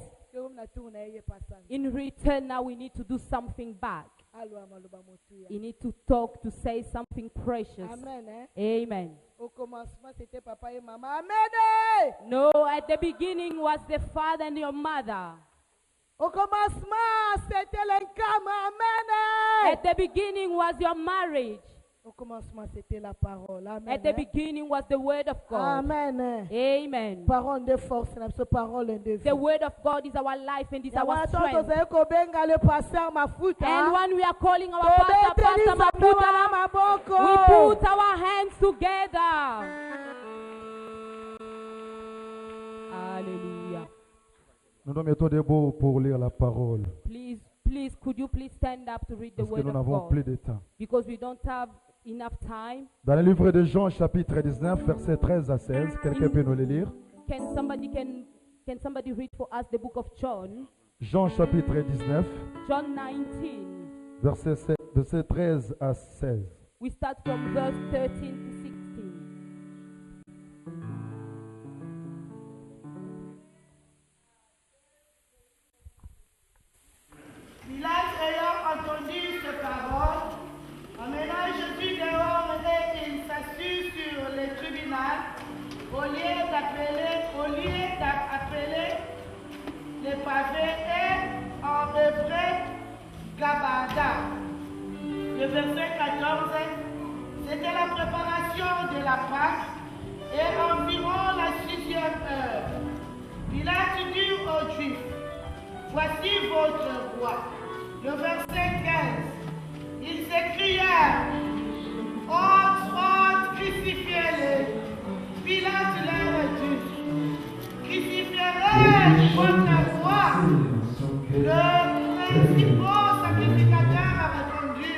In return, now we need to do something back. You need to talk, to say something precious. Amen. No, at the beginning was the father and your mother. At the beginning was your marriage. At the beginning was the word of God. Amen. Amen. The word of God is our life and is our strength. And when we are calling our pastor, Pastor Maputa, we put our hands together. Hallelujah. Nous nous mettons debout pour lire la parole. Please, could you please stand up to read the word of God? Parce que nous n'avons plus de temps. Because we don't have enough time. Dans le livre de Jean, chapitre 19, versets 13 à 16, quelqu'un peut nous le lire? Can somebody read for us the book of John? Jean, chapitre 19, John 19. Verset 13 à 16. We start from verse 13 to 16. Pilate ayant entendu ces paroles, emmena Jésus dehors et il s'assit sur le tribunal au lieu d'appeler les pavés et en hébreu Gabada. Le verset 14, c'était la préparation de la Pâque et environ la 6e heure. Pilate dit aux Juifs, voici votre roi. Le verset 15, ils s'écrièrent, honte, crucifiez-le. Pilate leur dit, crucifierez votre roi. Le principal sacrificateur a répondu,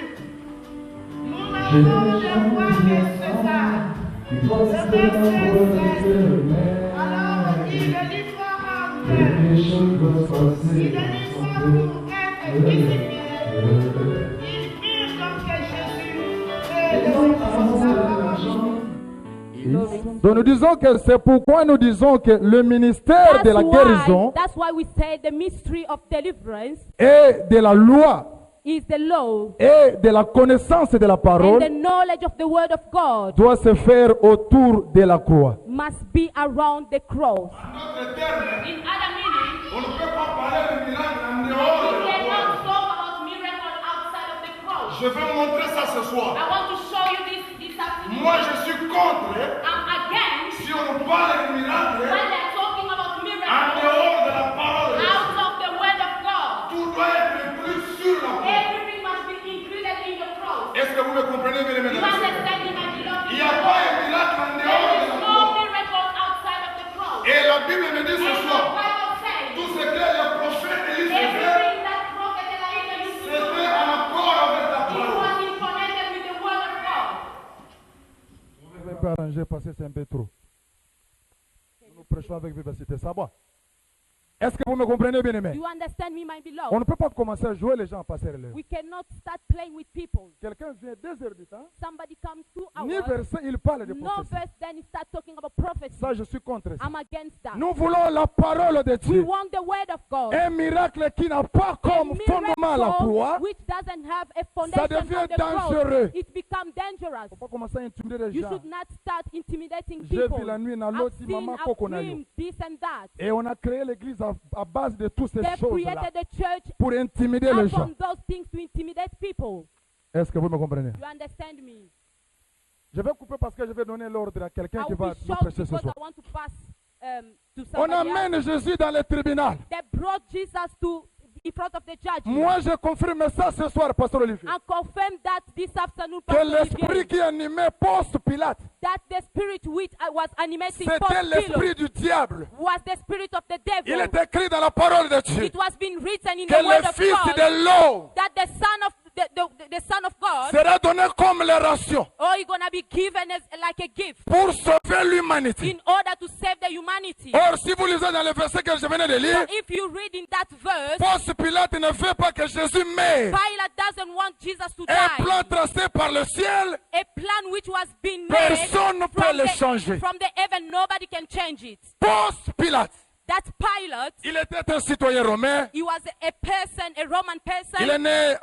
nous n'avons de roi que César. Le verset 16, alors il le livra en terre. Il le livra pour être crucifié. Ils firent donc Jésus et le Donc nous disons que c'est pourquoi nous disons que le ministère de la guérison et de la loi is the law et de la connaissance de la parole and the knowledge of the word of God doit se faire autour de la croix. Must be around the cross. In other meaning, on ne peut pas parler de miracle en dehors de la croix. Je vais montrer ça ce soir. I want to show you this afternoon. Moi je suis contre. I'm against. Si on parle de miracle when they're talking about miracles en dehors de la parole de Dieu. Out of the word of God. Tout doit être plus sur la croix. Everything must be included in the cross. Est-ce que vous me comprenez, mes amis? You understand me, my beloved? Il n'y a pas un miracle en dehors de la croix. There is no miracle outside of the cross. Et la Bible me dit ce soir, tout ce que le prophète Élie faisait, c'était en accord avec la parole. Je ne vais pas arranger parce que c'est un peu trop. Nous prêchons avec vivacité, ça va. Est-ce que vous me comprenez bien, aimé? You understand me, my beloved? On ne peut pas commencer à jouer les gens à passer l'heure. We cannot start playing with people. Quelqu'un vient 2 heures du temps. Somebody comes 2 hours. Ni verset, il parle de no prophétie. verse, then he starts talking about prophecy. Ça, je suis contre ça. I'm against that. Nous voulons la parole de We Dieu. want the word of God. Un miracle qui n'a pas comme fondement la croix, which doesn't have a ça foundation devient on the dangereux. cross. It becomes dangerous. Il ne faut pas commencer à intimider les You gens. should not start intimidating J'ai people. vu la nuit dans I've l'autre seen, maman I've Kokonayo. dreamed this and that. Et on a créé l'église à base de toutes ces They've choses-là created the church pour intimider les gens. upon those things to intimidate people. Est-ce que vous me comprenez? You understand me? Je vais couper parce que je vais donner l'ordre à quelqu'un I qui will va be nous short prêcher ce because soir. I want to pass to On somebody else. amène Jésus dans le tribunal. They brought Jesus to in front of the judge. Moi, je confirme ça ce soir, Pasteur Olivier. And confirm that this afternoon, Que l'esprit qui animait post-Pilate, that the spirit which was animating c'était l'esprit du diable. was the spirit of the devil. Il est écrit dans la parole de Dieu It was been written in que the word le of Fils God de l'homme that the Son of the Son of God, sera donné comme la ration you're gonna be given as like a gift pour sauver l'humanité. in order to save the humanity. Or, si vous lisez dans le verset que je venais de lire, So if you read in that verse, Ponce Pilate ne veut pas que Jésus meure. Pilate doesn't want Jesus to Un die. plan tracé par le ciel, A plan which was being made personne ne peut le changer. from the heaven, nobody can change it. Ponce Pilate, That Pilate, il était un citoyen romain. he was a person, a Roman person. Il est né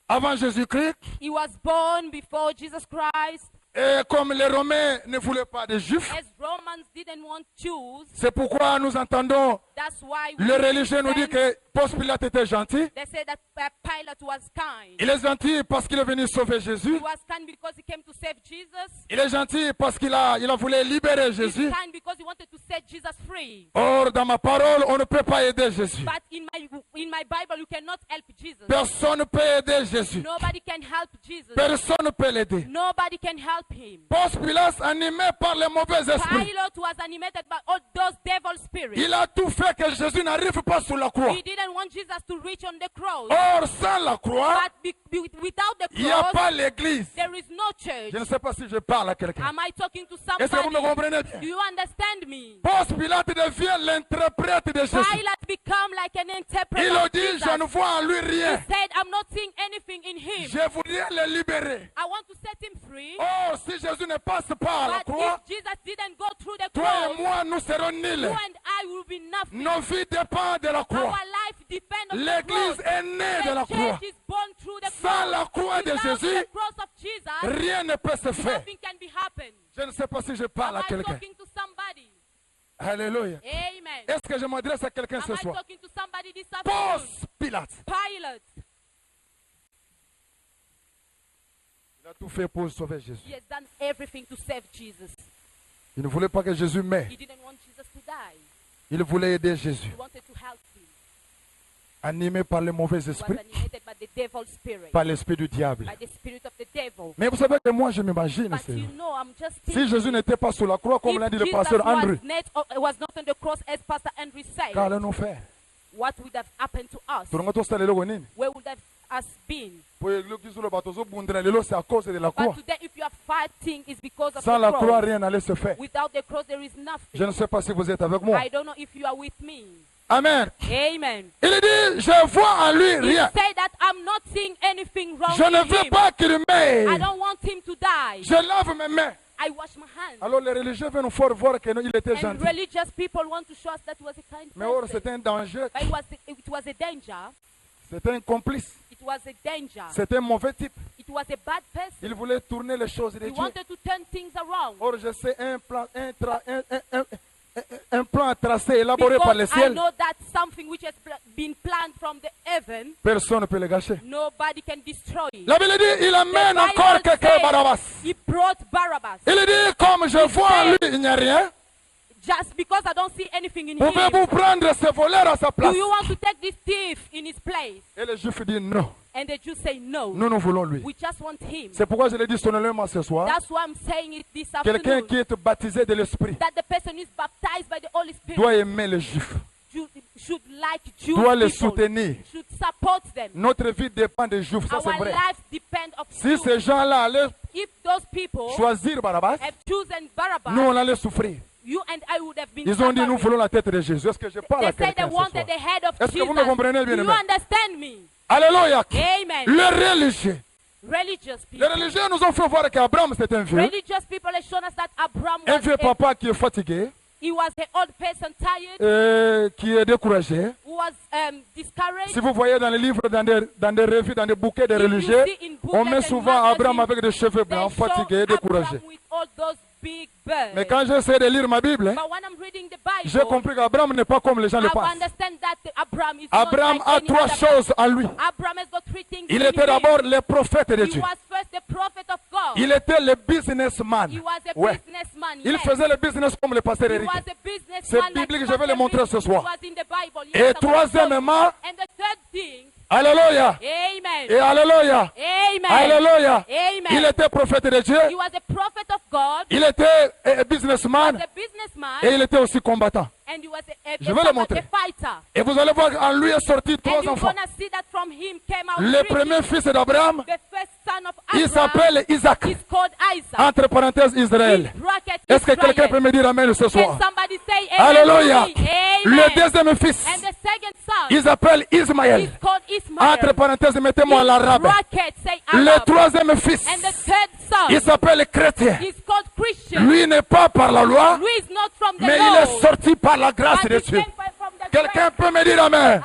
avant Jésus-Christ. He was born before Jesus Christ. Et comme les Romains ne voulaient pas de Juifs, As Romans didn't want Jews, c'est pourquoi nous entendons that's why we le religieux nous dit understand que Ponce Pilate était gentil. they say that Pilate was kind. Il est gentil parce qu'il est venu sauver He Jésus. was kind because he came to save Jesus. Il est gentil parce qu'il a voulu libérer He's Jésus. kind because he wanted to set Jesus free. Or, dans ma parole, on ne peut pas aider Jésus. But in my Bible, you cannot help Jesus. Personne ne peut aider Jésus. Nobody can help Jesus. Personne ne peut l'aider. Nobody can help him. Ponce Pilate, animé par les mauvais esprits, Pilate was animated by all those devil spirits. il a tout fait que Jésus n'arrive pas sur la croix. He didn't want Jesus to reach on the cross. Or, sans la croix, But without the il n'y a cross, pas l'église. there is no church. Je ne sais pas si je parle à quelqu'un. Am I talking to Est-ce que vous me somebody? comprenez bien? Do you understand me? Ponce Pilate devient l'interprète de Jésus. Pilate become like an interpreter Il of a dit, Jesus. je ne vois en lui He rien. said, I'm not seeing anything in him. Je voudrais le libérer. I want to set him free. Or, si Jésus ne passe pas à la But croix, if Jesus didn't go through the toi cross, et moi, nous serons you nuls. and I will be nothing. Nos vies dépendent de la Our croix. life depends on the L'église cross. est née de la The croix. church is born through the Sans cross. la croix de Without Jésus, the cross of Jesus, rien ne peut se faire. nothing can be happen. Je ne sais pas si je parle Am à I quelqu'un. talking to somebody? Alléluia. Amen. Est-ce que je m'adresse à quelqu'un Am ce I soir? talking to somebody this afternoon? Ponce Pilate. Pilate, Il a tout fait pour sauver Jésus. he has done everything to save Jesus. Il ne voulait pas que Jésus meure. He didn't want Jesus to die. Il voulait aider Jésus. He wanted to help him. Animé par les mauvais He was esprits, animated by the devil's spirit, par l'esprit du diable. by the spirit of the devil. Mais vous savez que moi, je m'imagine, But Seigneur, you know, I'm just si thinking, Jésus n'était pas sur la croix, comme l'a dit if le Jesus pasteur Andrew, was not on the cross, as Pastor Andrew said, qu'allons-nous faire? what would have happened to us? Tulonga tosala lelo nini? Where would have us been? Po l'église le bateau bundela lelo, c'est à cause de la croix. But today, if you are fighting, it's because of Sans the la croix, cross. rien n'allait se faire. Without the cross, there is Je nothing. ne sais pas si vous êtes avec moi. I don't know if you are with me. Amen. Amen. Il dit, je vois en lui He rien. said that I'm not seeing anything wrong Je ne in veux him. pas qu'il I meure. don't want him to die. Je lave mes mains. I wash my hands. Alors les religieux veulent nous faire voir qu'il était And gentil. religious people want to show us that he was a kind Mais or, person. c'était un danger. But it was a danger. C'était un complice. It was a danger. C'était un mauvais type. It was a bad person. Il voulait tourner les choses de He Dieu. wanted to turn things around. Or, je sais un plan tracé, élaboré par le Because I ciel. know that something which has been planned from the heaven, Personne ne peut le gâcher. nobody can destroy it. La Bible dit, il amène The Bible encore quelqu'un, says Barabbas. He brought Barabbas. Il dit, comme je vois en lui, il n'y a rien. Just because I don't see anything in Pouvez-vous him, prendre ce voleur à sa do place? you want to take this thief in his place? Et les Juifs disent non. And the Jews say no. Nous voulons lui. We just want him. C'est pourquoi je l'ai dit solennellement ce soir. That's why I'm saying it this Quelqu'un afternoon. qui est baptisé de l'Esprit That the person who is baptized by the Holy Spirit doit aimer les Juifs, should like Jewish doit les people, soutenir. should support them. Notre vie dépend des Juifs, ça Our c'est vrai. lives depend on Si Jews. ces gens-là allaient If those people choisir Barabbas, have chosen Barabbas, nous on allait souffrir. you and I would have been Ils ont dit, nous suffering. voulons la tête de Jésus. Est-ce que je parle They à said they quelqu'un ce soir? wanted the head of Est-ce que Jesus. vous me comprenez bien, Do you amen? understand me? Alléluia. Amen. Les religieux. Religious Les people. religieux nous ont fait voir qu'Abraham c'était un vieux. Religious people have shown us that Abraham Un was vieux papa qui est fatigué, he was an old person, tired, qui est découragé. who was discouraged. Si vous voyez dans les livres, dans des revues, dans des bouquets de If you religieux, see in on booklets met and souvent magazines, Abraham avec des cheveux they blancs, show fatigué, découragé. Abraham with all those big birds. Mais quand j'essaie de lire ma Bible, But when I'm reading the j'ai Bible, compris qu'Abraham n'est pas comme les gens le I pensent. understand that Abraham is Abraham not a like any trois other choses en lui. man. Abraham has got three things Il in était him. d'abord le prophète de He Dieu. was first the prophet of God. God. Il était le businessman. He was a Ouais. businessman. Il Yes. faisait le business comme le pasteur He Eric. was a businessman. C'est like biblique, je Pastor vais le montrer Eric. ce soir. It was in the Bible. Et Yes, I will show you. troisièmement, And the third thing, alléluia. amen. Et alléluia. Amen. Alléluia. Amen. Il était prophète de Dieu. He was a prophet of God. Il était He businessman. was a businessman. Et il était aussi combattant. And he was Je vais le montrer. a fighter. Et vous allez voir, en lui est sorti And trois you're enfants. gonna see that from him came out Le three premier kids. fils d'Abraham, The first son of il Abraham s'appelle Isaac. is called Isaac. Entre parenthèses, Israël. In brackets, Est-ce que quelqu'un Israel. peut me dire amen ce Can soir? somebody say amen? Alléluia. to me? Amen. Le deuxième fils, And the second son il s'appelle Ismaël. is called Ismael. Entre parenthèses, mettez-moi In l'arabe. brackets, say Le Arab. troisième fils, And the third son il s'appelle chrétien. is called Christian. Lui n'est pas par la loi, Lui is not from the mais law, il est sorti par la grâce but de he Dieu. came from the Quelqu'un grace. peut me dire amen?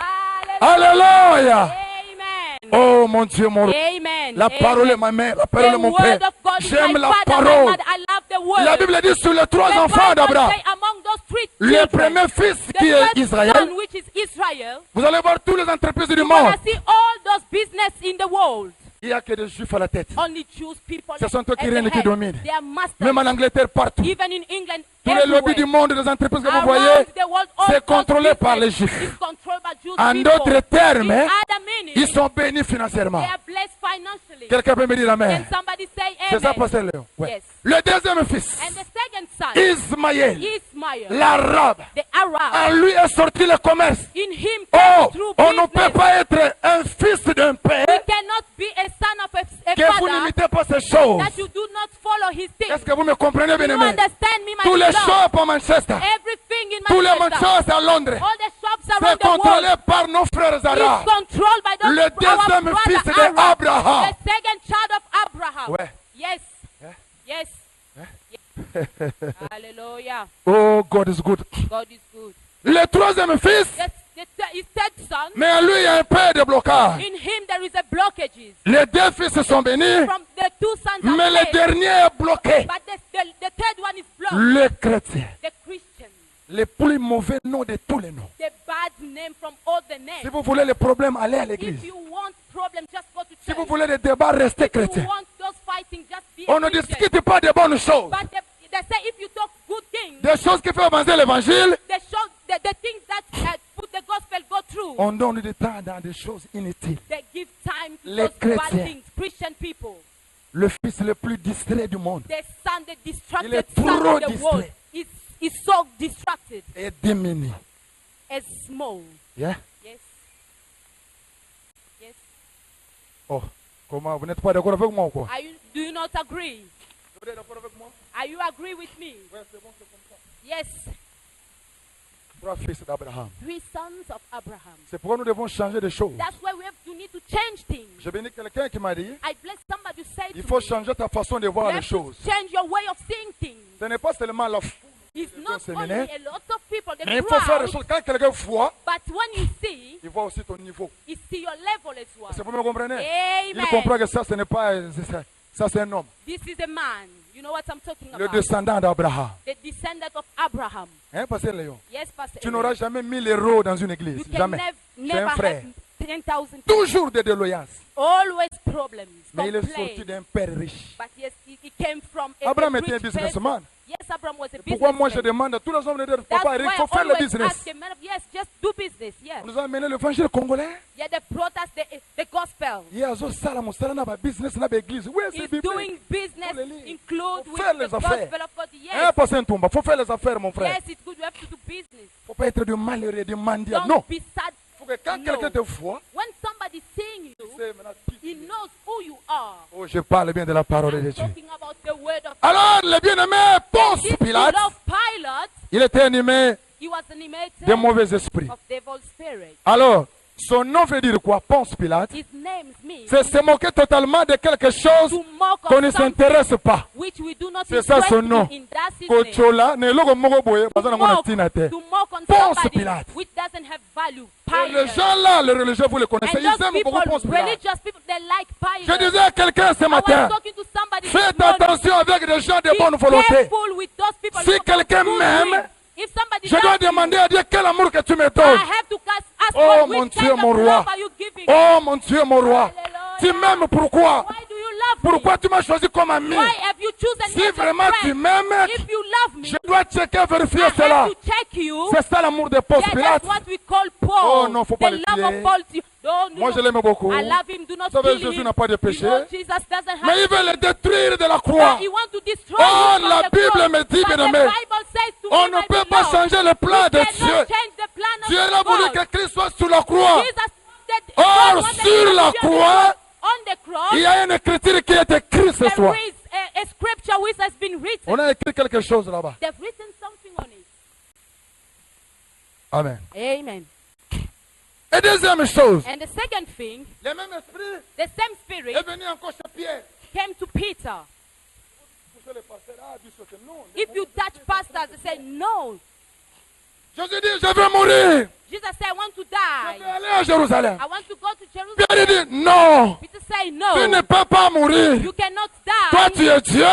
Hallelujah. Alléluia. Amen. Oh mon Dieu, mon roi. Amen. La parole est Amen. ma mère, la parole The est mon word père. of God is J'aime my la father, my parole. mother. I love the word. La Bible dit sur les trois The enfants Bible d'Abraham, say among those three le children, premier fils the qui est first Israël, son, which is Israel, vous allez voir toutes les entreprises du you're monde. gonna see all those business in the world. Il n'y a que des juifs à la tête. Only Jews people. Ce sont eux qui at the règnent et qui head. dominent. They are masters. Même en Angleterre, partout. Even in England, Tous les lobbies du everywhere. monde, des entreprises que vous Around voyez, the world, all c'est those contrôlé par les business Juifs. is controlled by Jewish En people. d'autres termes, In other meaning, ils sont bénis financièrement. they are blessed financially. Quelqu'un peut me dire Can amen? somebody say C'est ça, amen? pasteur Léon. Ouais. Yes. Le deuxième fils, And the second son, Ismaël, Ismael, l'arabe, the Arab, en lui est sorti le commerce. in him Oh, came through on ne peut business. pas être un fils d'un père You cannot be a son of a que vous father n'imitez pas ces choses. that you do not follow his things. Est-ce que vous me comprenez, bien You aimé? understand me, my Tous les beloved? shops à Manchester, Everything in tous les Manchester, Manchester à Londres, all the shops c'est around the contrôlé world, par nos frères is arabes. controlled by those Le deuxième our fils brother de Arab, Abraham. the second child of Abraham. Ouais. Yes. Yes. Yes. Hallelujah. Oh, God is good. God is good. Le troisième fils, His third son, mais en lui il y a un père de blocage. in him there is a blockages. Les deux fils sont bénis, From the two sons are mais le blessed, dernier est bloqué. but the third one is blocked. Le chrétien, The Christian, le plus mauvais nom de tous les noms. the bad name from all the Si names. vous voulez les problèmes, allez à If l'église. you want problem, just go to Si church. vous voulez des débats, restez If you chrétien. want those fighting, just be On a ne Christian. discute pas des bonnes choses. But they say if you talk good things, Des choses qui font avancer l'évangile, the things that put the gospel go through, on donne du temps dans des choses inutiles. they give time to Les those bad chrétiens. things. Christian people, Le fils le plus distrait du monde the son, the Il distracted est son trop of the distrait. world, is so distracted, est démuni. as small. Yeah? Yes. Yes. Oh, comment? Vous n'êtes pas d'accord avec moi ou quoi? Do you not agree? Vous êtes d'accord avec moi? Are you agree with me? Ouais, c'est bon, c'est comme ça. Yes. Trois fils d'Abraham. 3 sons of Abraham. C'est pourquoi nous devons changer de choses. That's why we have to need to change things. J'ai béni quelqu'un qui m'a dit, I bless somebody who said il to faut me, changer ta façon de you voir les have to choses. change your way of seeing things. Ce n'est pas seulement la foi, It's Les not gens only séminaires. a lot of people, the mais il faut faire les crowd, choses. Quand quelqu'un voit, but when you see, il voit aussi ton niveau. you see your level as well. Est-ce que vous me comprenez? Il Amen. comprend que ça, ce n'est pas... Ça, c'est un homme. This is a man. You know what I'm talking Le about? descendant d'Abraham. The descendant of Abraham. Hein, Pasteur Léon? Yes, Pastor. Tu n'auras jamais 1000 euros dans une église. You can Jamais. never un frère. have 10,000. Toujours des déloyances. Always problems. Mais il est complaints. sorti d'un père riche. But yes, he came from a Abraham rich était un person. businessman. Yes, Abraham was a Pourquoi moi je businessman. demande à tous les hommes de dire, That's Papa Eric, why il faut I faire le always business. ask him, yes, just do business. Yes. On nous a amené l'évangile congolais. Yeah, they brought us the gospel. Il y a un business dans l'église. Oui, c'est He's biblique. doing business, Faut les lire. include Faut with faire the les affaires. gospel of God. Yes, Hein, Pasteur Ntoumba, il faut faire les affaires, mon frère. yes, it's good. You have to do business. Il ne faut pas être du malheureux, du mendiant. Don't Non. be sad. Il faut que quand No. quelqu'un te voit, When somebody's seeing you, c'est maintenant qui tu he es. knows who you are. Oh, je parle bien de la parole de I'm Dieu. talking about the word of Alors, le bien-aimé Ponce This Pilate, beloved Pilate, il était animé he was animated de mauvais esprits. of devil spirit. Alors, son nom veut dire quoi? Ponce Pilate. His name means C'est se moquer totalement de quelque chose to mock qu'on ne of something s'intéresse pas. which we do not C'est ça interest son nom. in. That's his name. Kochola, ne logo moko boye, To baza na ngona mock, tina te. to mock on Ponce somebody Pilate. which doesn't have value. Et les Pilate. gens là, les religieux, vous les connaissez, And ils those aiment people, beaucoup Ponce Pilate. religious people, they like Je Pilate. disais à quelqu'un ce I matin, was talking to somebody this faites morning. attention avec des gens de Be bonne volonté. careful with those people Si who have quelqu'un good m'aime, will. If somebody Je dois loves you, demander à Dieu quel amour que tu me I donnes. have to ask Oh, God, mon which Dieu, kind mon of roi. love are you giving? Oh mon Dieu, mon roi. Hallelujah. Tu m'aimes pourquoi? Why do you love Pourquoi tu m'as choisi comme ami? Why have you chosen Si me as a vraiment tu friend? m'aimes, If you love me, je dois checker, vérifier I cela. have to check you. C'est ça l'amour de Ponce Yeah, Pilate. that's what we call Paul. Oh non, faut pas the le love tuer. of Paul. Don't, Moi, je l'aime beaucoup. I love him. Do not Vous savez, kill Jésus him. n'a pas de You péché. know, Jesus doesn't have Mais il veut le détruire de la But croix. he wants to destroy Oh, you from la the Bible cross. me dit, But the bien-aimé, Bible says to on me, ne my peut pas beloved, changer le plan we de cannot Dieu. change the plan of Dieu a voulu God. que Christ soit sur la croix. Jesus said, Or, God wanted sur to la be croix, on the cross, il y a une écriture qui est écrite ce soir. there is a scripture which has been written. On a écrit quelque chose là-bas. They've written something on it. Amen. Amen. Et deuxième chose, And the second thing, le même esprit the same spirit est venu encore chez Pierre. came to Peter. If you touch pastors, they say, no. Jésus dit, je vais mourir. Jesus said, I want to Je die. vais aller à Jérusalem. I want to go to Jerusalem. Pierre dit, non, Peter said, tu ne no. peux pas mourir. You cannot Toi, die. tu es Dieu.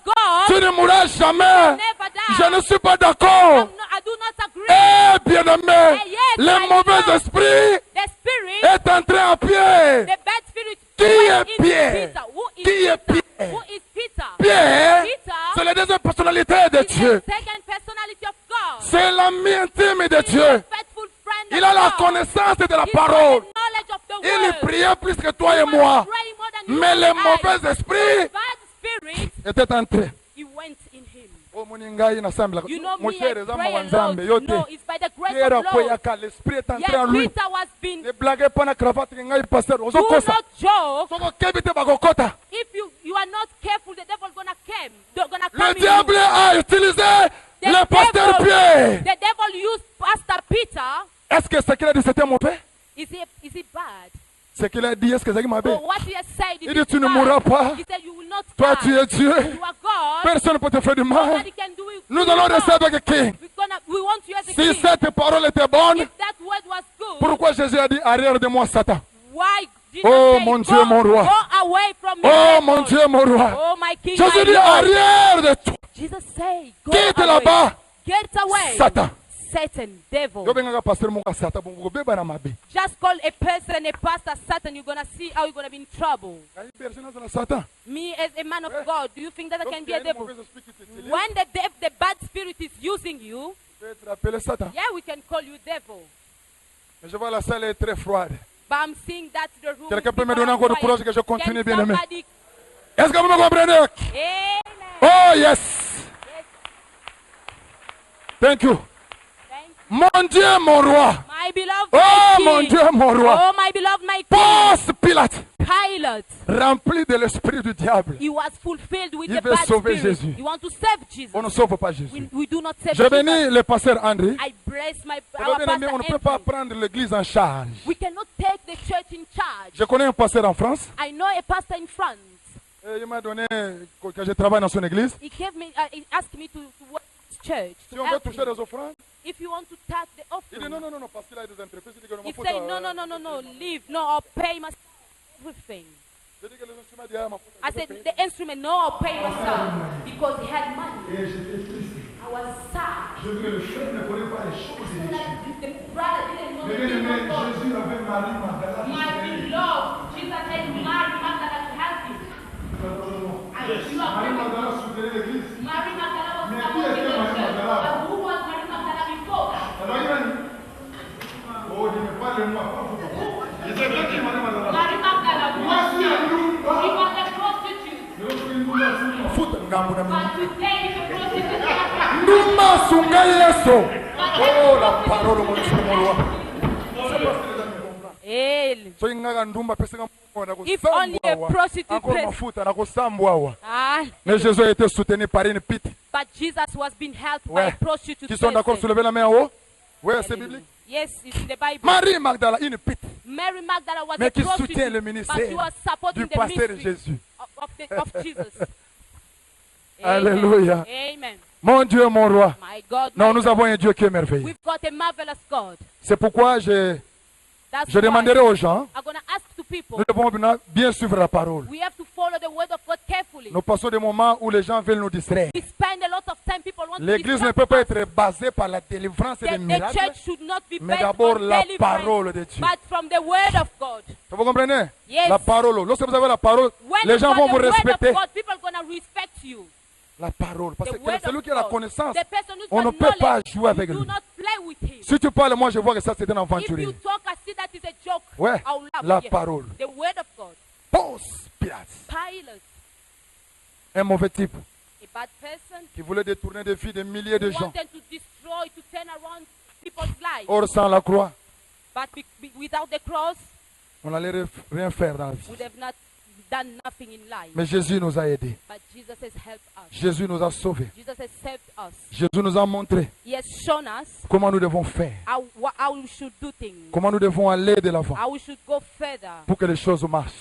God Tu ne mourras jamais. never die. Je ne suis pas d'accord. I do not agree. Eh, bien-aimé, Eh, yes, le I mauvais know. esprit The spirit, est entré en Pierre. the bad spirit, Qui went est into Pierre? Peter. Who is Qui est Peter? Pierre? Who is Peter? Pierre, Peter c'est la deuxième personnalité de is Dieu. the second personality of God. C'est l'ami intime de He is Dieu. a faithful friend Il of a la God. connaissance de la He parole. has the knowledge of the Il y word. priait plus que toi et He was moi. praying more than you Mais and le I. mauvais esprit The bad spirit, était entré. he went in him. Oh, mon ingai nasambla. You know Mon me, cher, I les hommes pray en a lot. Nzambe, yote. No, it's by the grace Pierre of Lord. akoyaka, l'esprit est entré Yes, en lui. Peter was being. Ne blaguez pas na cravate ngai pasteur. Do Ozokosa. not joke. Soko kebite bakokota. If you are not careful, the devil gonna come. Gonna Le come in diable you. a utilisé The le pasteur devil- Pierre. The devil used Pastor Peter. Est-ce que ce qu'il a dit c'était mauvais? Is it bad? Ce qu'il a dit, est-ce que c'est mauvais? Or what he has said is Il dit, it tu ne bad? mourras pas. He said you will not Toi, die. tu es Dieu. You are God. Personne ne peut te faire du mal. Nobody can do it. Nous You allons are rester God. avec qui? We want you as a Si king. cette parole était bonne, If that word was good, pourquoi Jésus a dit arrière de moi, Satan? why Jesus Oh, said, mon go, Dieu, mon roi. go away from me, Oh devil. mon Dieu, mon roi. Oh my king, Jésus my dit Lord. arrière de toi. Jesus say, go Quitte away. là-bas, Get away. Satan. Satan, devil. Yo bengaka pasteur mon Satan bongo beba na mabe. Just call a person, a pastor, Satan. You're gonna see how you're gonna be in trouble. Kai personne na Satan. Me as a man of God, do you think that I can Donc, be a il y a une devil? mauvaise esprit qui t'utilise. When the bad spirit is using you, Tu peux être appelé Satan. yeah, we can call you devil. Mais je vois la salle est très froide. But I'm seeing that the room. Quelqu'un peut me people donner are encore du quiet. courage que je continue, Can bien-aimé? somebody- Est-ce que vous me comprenez? Amen. Oh yes. Yes. Thank you. Thank you. Mon Dieu, mon roi. My beloved, Oh my mon king. Dieu, mon roi. Oh my beloved, my king. Ponce Pilate, Pilate. rempli de l'esprit du diable. He was fulfilled with Il the veut bad sauver spirit. Jésus. You want to save Jesus. On ne sauve pas Jésus. We do not save Je Jesus. bénis le pasteur André. I bless my On our va bien aimer, on ne pastor peut pas Andrew. prendre l'église en charge. We cannot take the church in charge. Je connais un pasteur en France. I know a pastor in France. Et il m'a donné que je travaille dans son église. He gave me, he asked me to work in his church. Si To on veut help toucher him. des offrandes, If you want to touch the il dit offering, non, parce qu'il a des entreprises. Il dit que he faut said no, leave, no, I'll pay myself everything. Je dis que les instruments derrière ma I said the instrument, no, I'll pay myself because he had money. I was sad. Je veux que le chef ne connaît pas les choses So that the brother didn't know the things of God. Jésus avait Marie Magdala. My beloved, Jesus said, Mary Magdalene to help you. Marie Magdala soutenait l'église. Mary Magdalene was Mais qui supporting était the Marie church. Magdalene? But who was Mary Magdalene before that? Alors il m'a dit, oh, il ne parle moi pas vous. Je sais bien qui est Marie Magdala. Mary Magdalene Moi, was si elle nous she was a prostitute. Futa ngambo na mimi. But today the prostitute is Nduma sunga Yesu. Oh, la parole mon Dieu, mon roi. Elle. So ingaga ndumba pesa ngambo na If only a prostitute encore person. mafuta na kusambwa. Ah, Mais Jésus a été soutenu par une pite. but Jesus was being helped by Ouais. a prostitute Qui sont d'accord, person. soulevez la main en haut. Ouais, c'est biblique. Yes, it's in the Bible. Marie Magdala, une pite. Mary Magdalene was Mais a qui prostitute, soutient le but she ministère was supporting du the pasteur ministry Jésus. of Jesus. Alléluia. Amen. Mon Dieu, mon roi. My God. Non, my nous God. avons un Dieu qui est merveilleux. We've got a marvelous God. C'est pourquoi je That's demanderai why aux gens, I'm going to ask to people, nous devons bien suivre la parole. we have to follow the word of God carefully. Nous passons des moments où les gens veulent nous distraire. We spend a lot of time, people L'église ne peut pas être basée par la délivrance et les miracles, mais d'abord la parole de Dieu. Vous comprenez? Yes. La parole. Lorsque vous avez la parole, les gens vont vous respecter. La parole. Parce que celui qui a la connaissance, on ne peut pas jouer avec lui. Si tu parles, moi je vois que ça c'est un aventurier. Ouais, la parole. Ponce Pilate. Un mauvais type qui voulait détourner des vies de milliers de gens. Or, sans la croix, on n'allait rien faire dans la vie. Mais Jésus nous a aidés. Jésus nous a sauvés. Jésus nous a montré comment nous devons faire. Comment nous devons aller de l'avant pour que les choses marchent.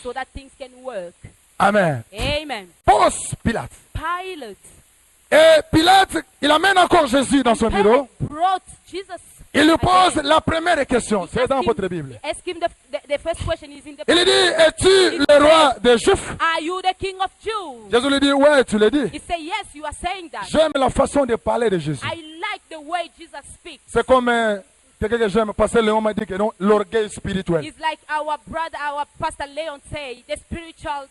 Amen. Ponce Pilate. Et Pilate, il amène encore Jésus dans son bureau. Il lui pose la première question. C'est dans votre Bible. Il lui dit, es-tu le roi des Juifs? Jésus lui dit, ouais, tu le dis. J'aime la façon de parler de Jésus. C'est comme quelqu'un que j'aime. Pasteur Léon m'a dit que non, l'orgueil spirituel. It's like our brother, our pastor Leon say, the spiritual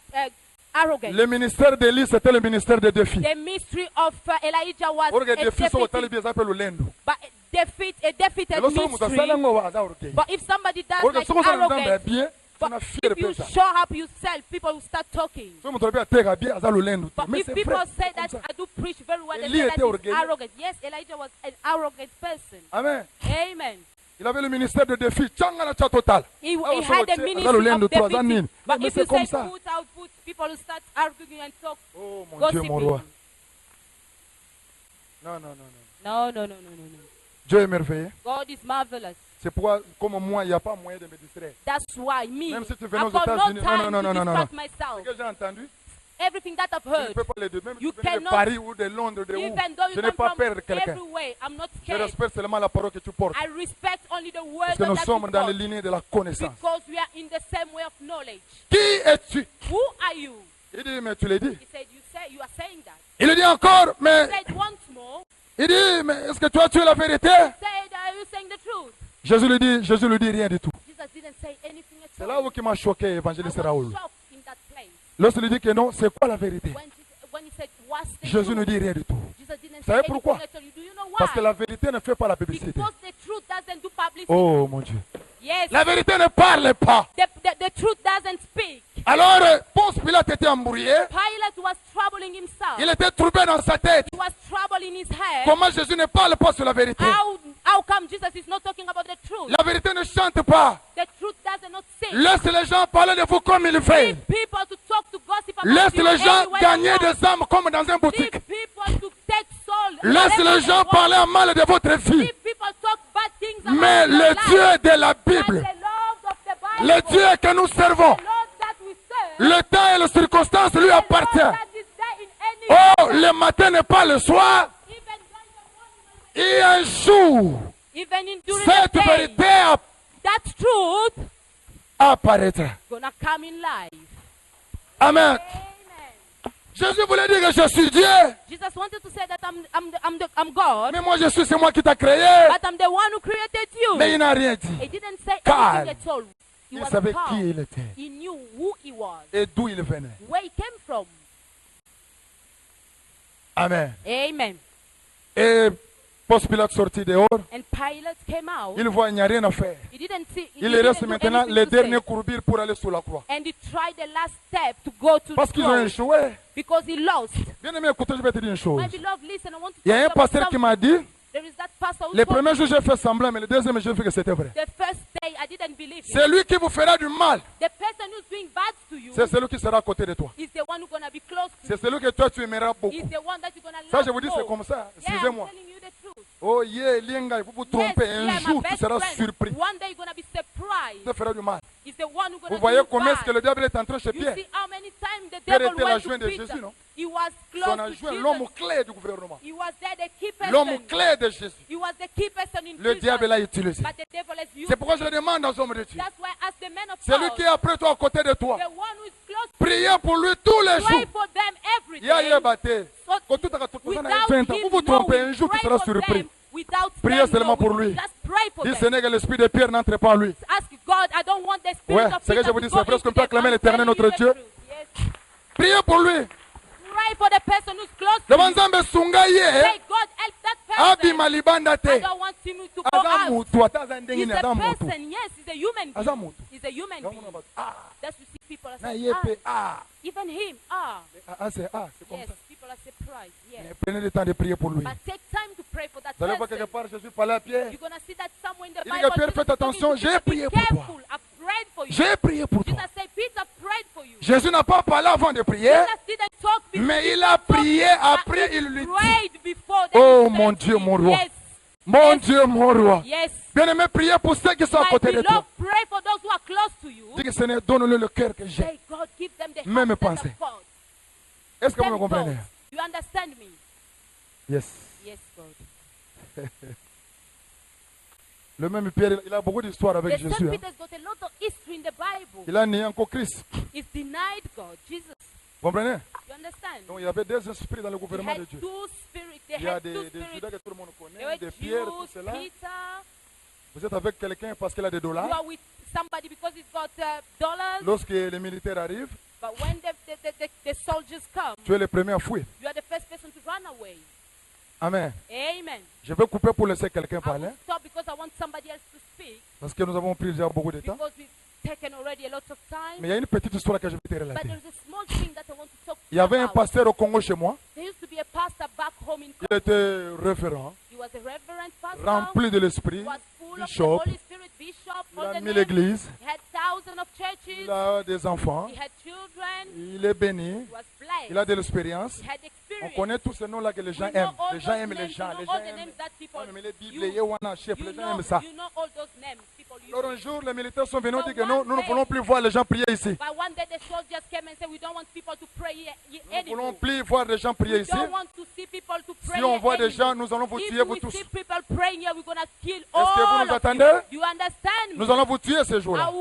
arrogance. Le ministère d'Élie, c'était le ministère des défis. The ministry of Elijah was a defeated ministry. But if somebody does like arrogance, but if you show up yourself, people will start talking. But if people say that I do preach very well, they say that is arrogant. Yes, Elijah was an arrogant person. Amen. Amen. Il avait le ministère de défi. Total. He had a ministry of defeat. But if you say put out, people will start arguing and talk. Oh mon Dieu, mon roi. Non. Dieu est merveilleux. God is marvelous. C'est pourquoi, comme moi, il n'y a pas moyen de me distraire. That's why me, Même si tu I've venais aux got no États-Unis, time non. to distract myself. Ce que j'ai entendu, Everything that I've je ne heard, peux pas les deux. Même si you tu venais de cannot, Paris ou de Londres, de où, even though je you n'ai pas come peur de from quelqu'un. everywhere, I'm not Je scared. respecte seulement la parole que tu portes. I respect only the word Parce que nous that sommes you dans les got, lignées de la connaissance. because we are in the same way of knowledge. Qui es-tu? Who are you? Il dit, mais tu l'as dit. He said, you are saying that. Il lui dit encore, mais He said once more, il dit, mais est-ce que toi tu es la vérité? said, are you saying the truth? Jésus lui dit rien du tout. Jesus didn't say anything C'est at là all. où qui m'a choqué, I évangéliste was Raoul. shocked in that place. Lorsqu'il lui dit que non, c'est quoi la vérité? When he said, what's the Jésus truth? ne dit rien du tout. Jesus didn't savez say pourquoi? anything at all. Do you know why? Parce que la vérité ne fait pas la publicité. Because the truth doesn't do publicity. Oh mon Dieu. Yes. La vérité ne parle pas. The truth doesn't speak. Alors, Ponce Pilate était embrouillé. Pilate was troubling himself. Il était troublé dans sa tête. He was troubled in his head. Comment Jésus ne parle pas sur la vérité? How come Jesus is not talking about the truth? La vérité ne chante pas. The truth does not sing. Laisse les gens parler de vous comme ils veulent. Leave people to talk, to gossip about Laisse you les gens anyway gagner they want. des âmes comme dans une boutique. Leave people to take soul. Laisse whatever les they gens want. parler en mal de votre vie. Leave people talk bad things about Mais your le life. Dieu de la But Bible, the Lord of the Bible, le Dieu que nous servons, the Lord that we serve, le temps et les circonstances lui the Lord appartiennent. that is there in any Oh, le matin n'est pas le soir. even when the morning, Et un jour, even in during cette the day, vérité that truth apparaîtra. gonna come in life. Amen. Amen. Jésus voulait dire que je suis Dieu. Jesus wanted to say that I'm God, Mais moi je suis, c'est moi qui t'a créé. but I'm the one who created you. Mais il n'a rien He dit. didn't say Calm. anything at all. He Il was savait calm. qui il était He knew who he was, et d'où il venait. where he came from. Amen. Amen. Et Ponce Pilate sortit dehors. And Pilate came out. Il voit, il n'y a rien à faire. He didn't see. He Il didn't reste do maintenant anything les to say. derniers courbures pour aller sur la croix. And he tried the last step to go to Parce the qu'ils ont cross échoué. because he lost. Bien aimé, écoutez, je vais te dire une chose. My beloved, listen, I want to Il y a un talk about pasteur qui something. m'a dit, There is that pastor who le told premier me jour j'ai fait semblant, mais le deuxième jour j'ai vu que c'était vrai. the first day I didn't believe C'est him. lui qui vous fera du mal. The person who's doing bad to you C'est celui qui sera à côté de toi. is the one who's gonna be close to C'est you. celui que toi tu aimeras beaucoup. Is the one that you're gonna Ça, love je vous dis, c'est more. comme ça. Yeah, I'm Excusez-moi. telling you the truth. Oh yeah, Lienga, vous vous Yes, trompez. yeah, Un my jour, tu best seras friend. surpris. One day you're gonna be surprised. Tu feras du mal. Is the one who's gonna Vous voyez do comment est-ce que bad. le diable est entré chez You Pierre. see how many times the Pierre devil était went l'adjoint to de Peter. Jésus, non? He was Son close to adjoint, Jesus. l'homme clé du gouvernement. He was there, the key L'homme person. clé de Jésus. He was the key person in Le Jesus. diable l'a utilisé. But the devil has used C'est pourquoi je him. le demande aux hommes de Dieu. That's why as the men of Celui God, qui est après toi, à côté de toi, the one who is close to priez pour lui tous les pray jours. for them every Ya day ye bate. so Vous vous trompez, un jour tu seras surpris. Priez seulement pour lui. Dis Seigneur, que l'esprit de Pierre n'entre pas en lui. Ouais, c'est que je vous dis, c'est presque qu'on peut acclamer l'Éternel notre Dieu. Priez pour lui. Pray for the person who's close to you. Say, God, help that person. I don't want him to go out. He's a person, yes, he's a human being. He's a human being. That's to see people are saying, even him, yes, people are surprised, yes. But take time to pray for that person. You're going to see that somewhere in the Bible. Faites attention, j'ai prié pour toi. J'ai prié pour toi. Jésus n'a pas parlé avant de prier, mais il a prié après, il lui dit, oh mon Dieu, mon roi. Mon Dieu, mon roi. Bien-aimé, priez pour ceux qui sont à côté de toi. Dis que Seigneur, donne-le le cœur que j'ai. Même pensée. Est-ce que vous me comprenez? Yes. Yes, God. Le même Pierre, il a beaucoup d'histoires avec Jésus. Il a nié encore Christ. He's denied God, Jesus. Vous comprenez? You understand? Donc il y avait deux esprits dans le gouvernement de Dieu. Il y a des Judas que tout le monde connaît, des Pierre, tout cela. Vous êtes avec quelqu'un parce qu'il a des dollars. You are with somebody because he's got dollars. Lorsque les militaires arrivent, but when the soldiers come, tu es le premier à fuir. You are the first person to run away. Amen. Amen. Je vais couper pour laisser quelqu'un parler. Stop because I want somebody else to speak. Parce que nous avons pris déjà beaucoup de temps. Taken already a lot of time. Mais il y a une petite histoire que je vais te relater. But there's a small thing that I want to talk Il y avait un pasteur au Congo chez moi. There used to be a pastor back home in Congo. Il était référent, He was a reverend pastor, rempli de l'esprit, bishop. Il a mis l'église. He had thousands of churches. Il a des enfants. He had children. Il est béni. He was blessed. Il a de l'expérience. He had experience. On connaît tous ces noms-là que les gens aiment. Les gens aiment les gens. Les gens aiment les Bibles, les Yewana, chef. Les gens aiment ça. You know all those names. Alors un jour, les militaires sont venus dire que non, nous ne voulons plus voir les gens prier ici. But one day the soldiers came and said, we don't want people to pray here nous ne voulons plus voir les gens prier ici. Si on voit des gens, nous allons vous tuer vous tous. Est-ce que vous nous attendez? Nous allons vous tuer ce jour-là.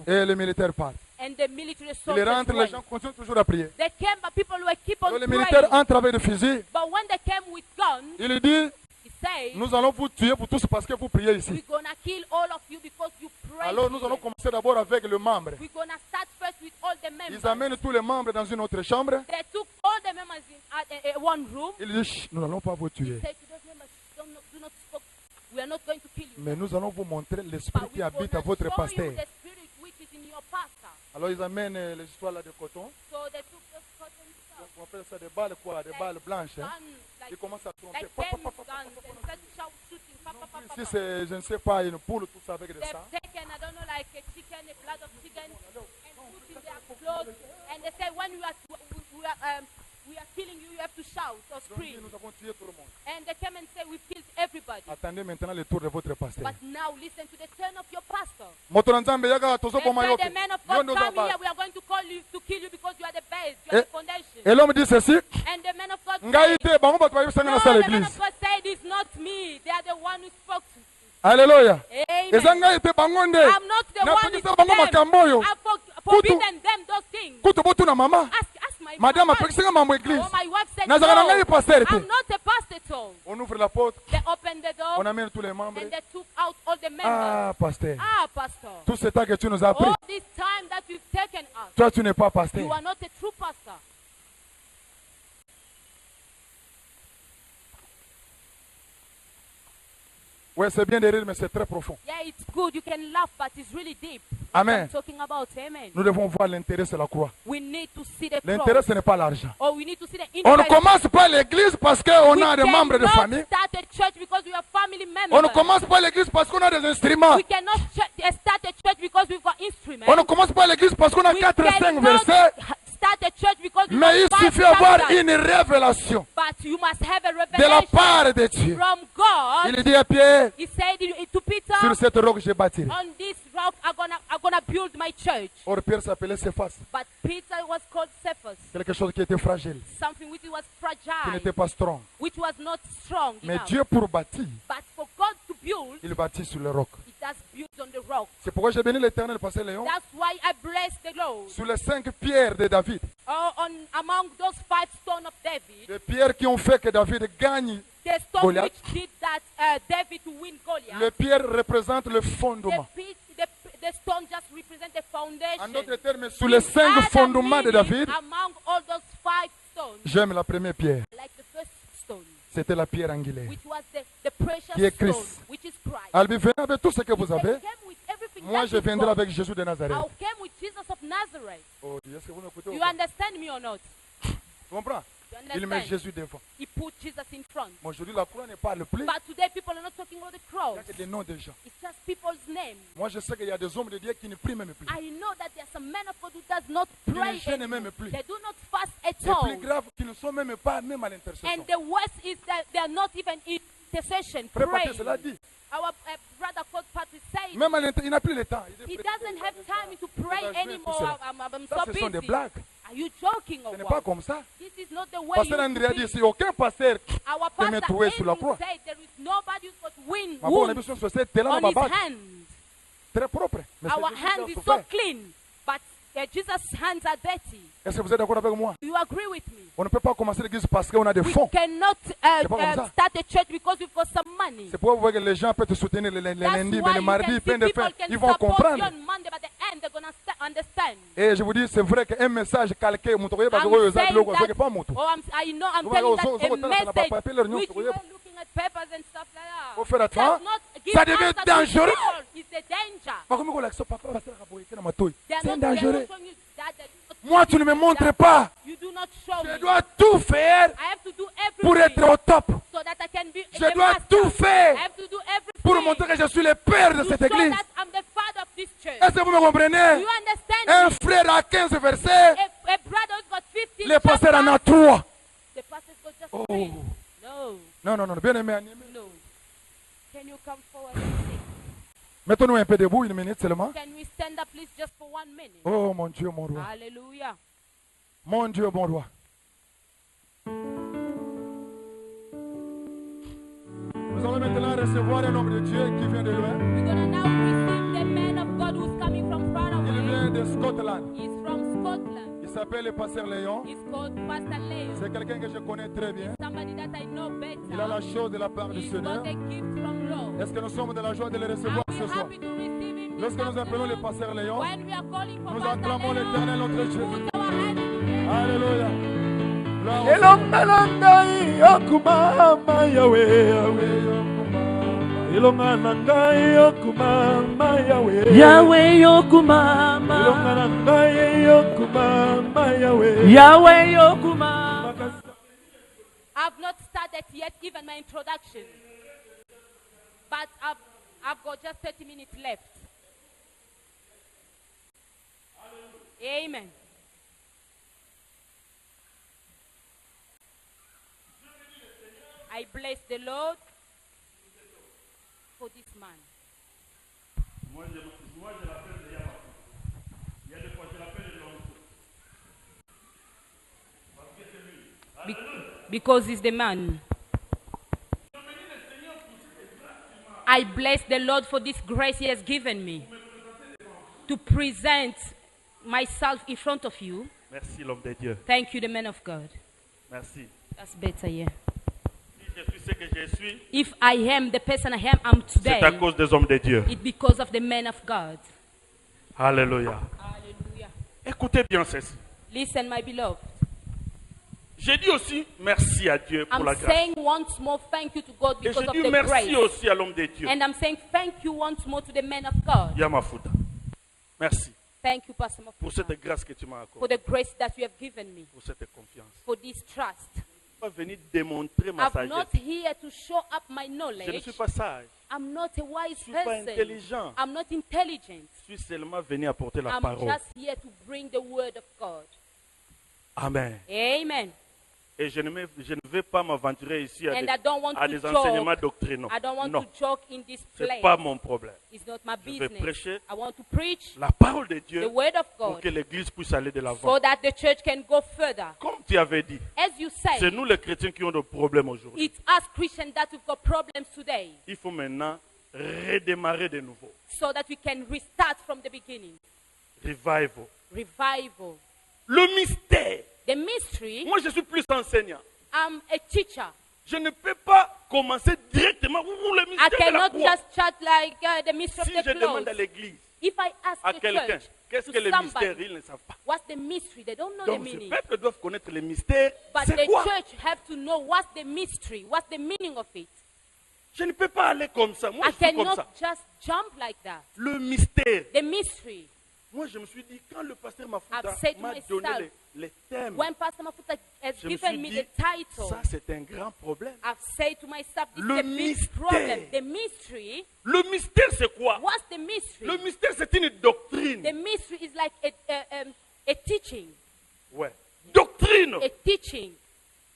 Et les militaires partent. Ils rentrent, les gens continuent toujours à prier. Les militaires entrent avec des fusils. Il dit, nous allons vous tuer pour tous parce que vous priez ici. Alors nous allons commencer d'abord avec le membre. Ils amènent tous les membres dans une autre chambre. Il dit, nous n'allons pas vous tuer. Mais nous allons vous montrer l'esprit qui habite à votre pasteur. Alors ils amènent les histoires là de coton. On appelle ça des balles quoi, des balles blanches. Hein. Ils commencent à tromper. Ici c'est, je ne sais pas, une poule, tout ça avec des sang. We are killing you, you have to shout or scream. Nous avons tué tout le monde. And they came and said, we've killed everybody. Attendez maintenant le tour de votre pasteur. But now listen to the turn of your pastor. The men of God come here, we are going to call you to kill you because you are the base, you are the foundation. Et l'homme dit ceci. And the men of God said, no, the men of God said, it's not me. They are the one who spoke to me. Alléluia. Amen. I'm not the one who told them. I've forbidden them those things. Ask my Madame, wife. my wife said no. I'm not a pastor at all. On ouvre la porte. They opened the door. On amène tous les membres. And they took out all the members. Ah, pasteur. Pastor. Tout ce temps que tu nous as pris. All this time that you've taken us. Toi, tu n'es pas pasteur. You are not a true pastor. Ouais, c'est bien de rire, mais c'est très profond. Yeah, it's good. You can laugh, but it's really deep. Amen. I'm talking about. Amen. Nous devons voir l'intérêt, c'est la croix. We need to see the l'intérêt, ce n'est pas l'argent. Oh, we need to see the on ne commence pas l'église parce qu'on a des membres de famille. Start a church because we have family members. On ne commence pas l'église parce qu'on a des instruments. We cannot start a church because we've got instruments. On ne commence pas l'église parce qu'on a 4 ou 5 versets. Mais il suffit d'avoir une révélation de la part de Dieu. Il dit à Pierre, sur cette roche je bâtirai. Or Pierre s'appelait Cephas. Quelque chose qui était fragile, qui n'était pas strong. Mais Dieu pour bâtir, il bâtit sur le roc. rock. C'est pourquoi j'ai béni l'Éternel, pasteur Léon. That's why I bless the Lord. Sur les 5 pierres de David. Among those 5 stones of David. Les pierres qui ont fait que David gagne the stone Goliath. Which did that David to win Goliath. Les pierres représentent le fondement. The stone just represents the foundation. En d'autres termes, sous les 5 fondements de David, among all those 5 stones, j'aime la première pierre. Like the first stone. C'était la pierre angulaire. Which was the precious qui est Christ. stone, which is Christ. Albi, venez avec tout ce que vous avez. Moi, je viendrai got. avec Jésus de Nazareth. I came with Jesus of Nazareth. Oh, est-ce que vous m'écoutez? You understand me or not? Tu comprends? Il met Jésus devant. He put Jesus in front. Aujourd'hui, la croix ne parle plus. But today, people are not talking about the cross. Il y a des noms de gens. It's just people's names. Moi, je sais qu'il y a des hommes de Dieu qui ne prient même plus. I know that there are some men of God who does not pray. Qui ne jeûnent même plus. They do not fast at all. all. C'est plus grave qu'ils ne sont même pas même à l'intercession. And the worst is that they are not even in intercession. Prêt, cela dit. Our brother called Patrick said même à il n'a plus le temps. He doesn't have time to pray anymore. I'm so busy. Ce sont des blagues. Are you joking or Ce n'est what? pas comme ça. This is not the way Pasteur André a dit, si aucun pasteur peut me trouver sur la croix. There is nobody who's got win on his hands. Très propre. Our hands is so clean, but Jesus' hands are dirty. Est-ce que vous êtes d'accord avec moi? You agree with me? On ne peut pas commencer l'église parce qu'on a des fonds. We cannot start a church because we've got some money. C'est pourquoi vous voyez que les gens peuvent te soutenir les lundis, mais les mardis, plein de faim, ils vont comprendre. Et je vous dis, c'est vrai qu'un message calqué, I know, I'm telling that a message which you are looking at papers and stuff like that. Faut faire attention. Ça devient dangereux. It's a danger. C'est dangereux. Moi, tu ne me montres pas. Je dois tout faire pour être au top. Je dois tout faire pour montrer que je suis le père de cette église. Est-ce que vous me comprenez? Un frère a 15 versets. Le pasteur en a 3. Oh. Non, bien aimé. Mettons-nous un peu debout, 1 minute seulement. Oh mon Dieu, mon roi. Alléluia. Mon Dieu, mon roi. Nous allons maintenant recevoir un homme de Dieu qui vient de loin. We're going to now receive the man of God who's coming from far away. Il vient de Scotland. He's from Scotland. Il s'appelle le pasteur Léon. He's called Pastor Léon. C'est quelqu'un que je connais très bien. Somebody that I know better. Il a la chose de la part du Seigneur. Est-ce que nous sommes de la joie de le recevoir ce soir? Lorsque nous appelons le pasteur Léon, nous acclamons l'Éternel notre Dieu. Alléluia. Elonganangai okumama Yahweh Elonganangai okumama Yahweh Yahweh okumama Elonganangai okumama Yahweh Yahweh okumama. I've not started yet even my introduction, but I've got just 30 minutes left. Amen. I bless the Lord for this man. Because he's the man. I bless the Lord for this grace he has given me to present myself in front of you. Merci l'homme de Dieu. Thank you, the man of God. Merci. That's better, yeah. Je suis ce que je suis. If I am the person I am today, c'est à cause des hommes de Dieu. It's because of the men of God. Alléluia. Hallelujah. Écoutez bien ceci. Listen, my beloved. J'ai dit aussi merci à Dieu pour la grâce. I'm saying once more thank you to God because of the grace. Et j'ai dit merci aussi à l'homme de Dieu. And I'm saying thank you once more to the man of God. Yamafuta. Merci. Thank you, Pastor Mafuta. Pour cette grâce que tu m'as accordée. For the grace that you have given me. Pour cette confiance. For this trust. Je suis pas venu démontrer ma sagesse. I'm not here to show up my knowledge. Je ne suis pas sage. I'm not a wise person. Je person. suis pas intelligent. I'm not intelligent. Je suis seulement venu apporter la parole. I'm just here to bring the word of God. Amen. Amen. Et je ne vais pas m'aventurer ici à des enseignements doctrinaux. I don't want to joke in this place. Ce n'est pas mon problème. It's not my business. Je vais prêcher I want to preach la parole de Dieu the word of God pour que l'Église puisse aller de l'avant. So that the church can go further. Comme tu avais dit, as you say, c'est nous les chrétiens qui ont des problèmes aujourd'hui. It's us Christians that we've got problems today. Il faut maintenant redémarrer de nouveau. so that we can restart from the beginning. Revival. Revival. Le mystère. The mystery. Moi, je suis plus enseignant. I'm a teacher. Je ne peux pas commencer directement le mystère I cannot de la just chat like the mystery si of the je demande à clothes. l'église, If I ask à the quelqu'un, church, qu'est-ce que le mystère, ils ne savent pas. what's the mystery? They don't know Donc, the ce meaning. peuple doit connaître le mystère. But C'est the quoi? church have to know what's the mystery, what's the meaning of it. Je ne peux pas aller comme ça. Moi, I je suis comme cannot ça. just jump like that. Le mystère. The mystery. Moi, je me suis dit, quand le pasteur I've said to m'a myself, donné les thèmes, when Pastor Mafuta has je me given suis me dit, the title, ça c'est un grand problème. I've said to myself, this Le is a big mystère. problem. The mystery. Le mystère, c'est quoi? What's the mystery? Le mystère, c'est une doctrine. The mystery is like a teaching. Ouais. Doctrine. A teaching.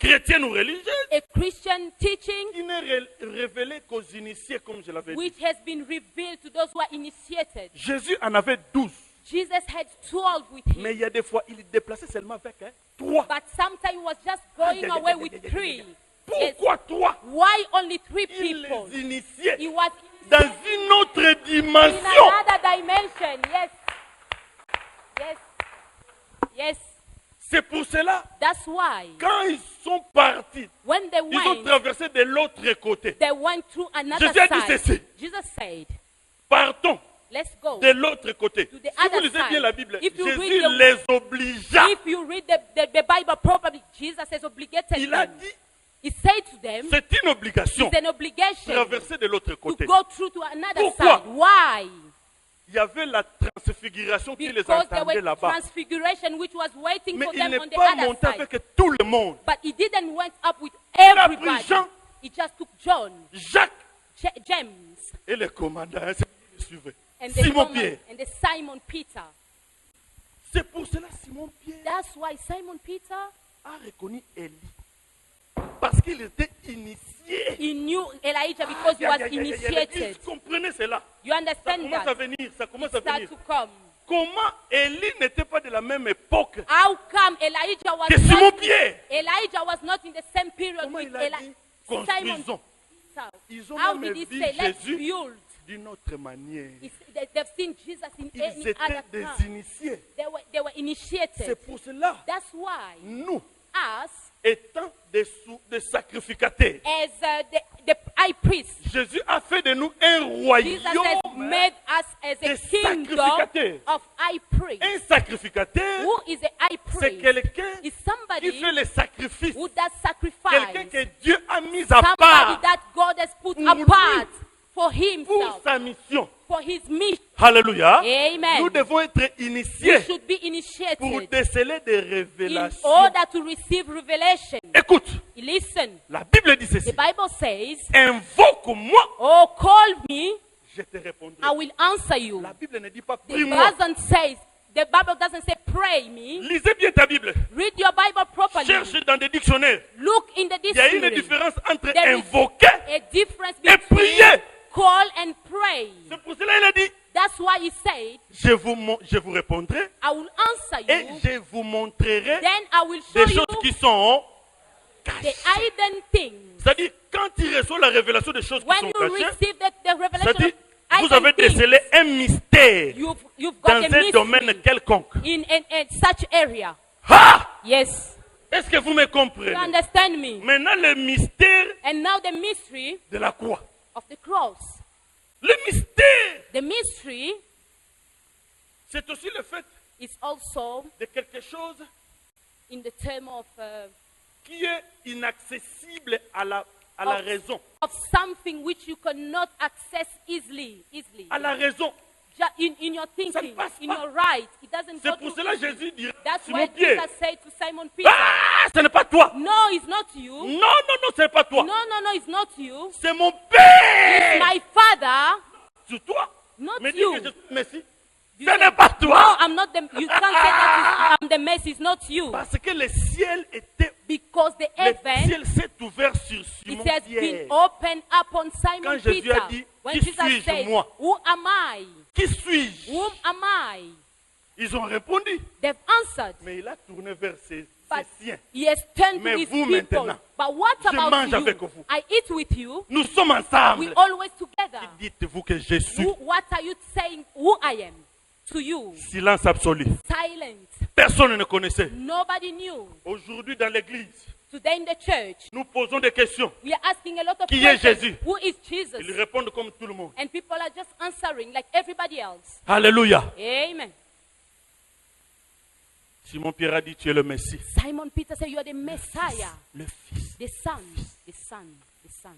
Chrétienne ou religieuse. A Christian teaching. Qui n'est révélé qu'aux initiés, comme je l'avais dit. Which has been revealed to those who are initiated. Jésus en avait 12. Jesus had 12 with him. Mais il y a des fois, il déplaçait seulement avec 3. But sometimes he was just going away with 3. Pourquoi 3? Why only 3 people? Il les initiait He was dans une autre dimension. In another dimension, yes. Yes. Yes. C'est pour cela, that's why, quand ils sont partis, when they ils ont traversé de l'autre côté. They went through another Jésus a side. dit ceci. Jesus said, partons. Let's go de l'autre côté. to the Si vous other lisez side. bien la Bible, If you Jésus read les obligea. If you read the Bible properly, Jesus has obligated Il a them. dit, He said to them, c'est une obligation. it's an obligation Traverser de l'autre côté. to go through to another Pourquoi? side. Why? Il y avait la transfiguration qui les Because there attendait was là-bas. transfiguration which was waiting Mais for il them n'est on the pas other monté side. avec tout le monde. But he didn't went up with Il a pris everybody. Jean, He just took John, Jacques James, et les commandants. Ainsi de suite. and Simon Thomas, Pierre. and the Simon Peter. C'est pour cela Simon Pierre That's why Simon Peter, a reconnu Élie. Parce qu'il était initié. he knew Elijah because he was initiated. Il comprenait cela. You Ça understand commence that? à venir. Ça commence à Start venir. to come. Comment Élie n'était pas de la même époque How come Elijah was que Simon not, Pierre? Elijah was not in the same period Comment with il a dit? Simon Construisons. Peter? Ils ont How même did he vu say, let's Jésus build? d'une autre manière. They've seen Jesus in Ils any étaient other des time. initiés. They were initiated. C'est pour cela, That's why nous, us, étant des sacrificateurs, as the high priest, Jésus a fait de nous un Jesus has royaume. made us as a des kingdom sacrificateurs. of high priest. Un sacrificateur, Who is a high c'est priest? quelqu'un Is qui somebody fait les sacrifices. who does Quelqu'un sacrifice. que Dieu a mis à Somebody part that God has put pour apart for pour himself, sa mission. for his mission. Alléluia. Amen. Nous devons être We initiés should be pour initiated déceler des in révélations. order to receive revelation. Écoute, Listen, la Bible dit the ceci. Bible says, Invoque-moi, oh, call me, je te répondrai. I will answer you. La Bible ne dit pas The prie-moi. the Bible doesn't say pray me. Lisez bien ta Bible. Read your Bible properly. Cherche dans des dictionnaires. Look in the Il y a une dictionary. différence entre There is invoquer a difference et between prier. call and pray. C'est pour cela qu'il a dit, That's why he said, je vous répondrai I will answer et you, je vous montrerai then I will show des you choses qui sont the cachées. hidden things. C'est-à-dire, quand il reçoit la révélation des choses qui When sont you cachées, receive the revelation c'est-à-dire, of vous avez hidden things, décelé un mystère you've got dans a un domaine mystery quelconque. in such area. Ah! Yes. Est-ce que vous me You comprenez? understand me? Maintenant, le mystère And now the mystery de la croix. of the cross. Le mystère, The mystery c'est aussi le fait is also de quelque chose in the term of qui est inaccessible à la raison. of something which you cannot access easily. À la raison. In your Ça ne thinking, passe in pas. your right, it doesn't go C'est pour through cela que easily. Jésus dit, That's Simon why Pierre, Jesus said to Simon Peter, ah, ce n'est pas toi. no, it's not you. Non, non, non, ce n'est pas toi. No, it's not you. C'est mon It's Père. my Father, C'est toi. not Mais dis you. que je suis Messie. You Ce say, n'est pas no, toi. I'm not the, you can't say that I'm the mess, it's not you. Parce que le ciel était, Because the le heaven, ciel s'est ouvert sur Simon it has Pierre. been opened upon Simon Quand Jésus Peter. a dit, When qui Jesus suis-je, said, moi? who am I? Qui suis-je? Whom am I? Ils ont répondu. They've answered. Mais il a tourné vers ses ses siens. He has turned Mais to his vous people. maintenant, But what je about mange you? avec vous. I eat with you. Nous sommes ensemble. We always together. Dites-vous que je suis. What are you saying? Who I am to you? Silence absolu. Silent. Personne ne connaissait. Nobody knew. Aujourd'hui dans l'église, Today in the church, nous posons des questions. we are asking a lot of Qui est questions. Jésus? Who is Jesus? Ils répondent comme tout le monde. And people are just answering like everybody else. Alléluia. Amen. Simon Pierre a dit, tu es le Messie. Simon Peter said, you are the Messiah. Le Fils. The Son. The Son. The Son.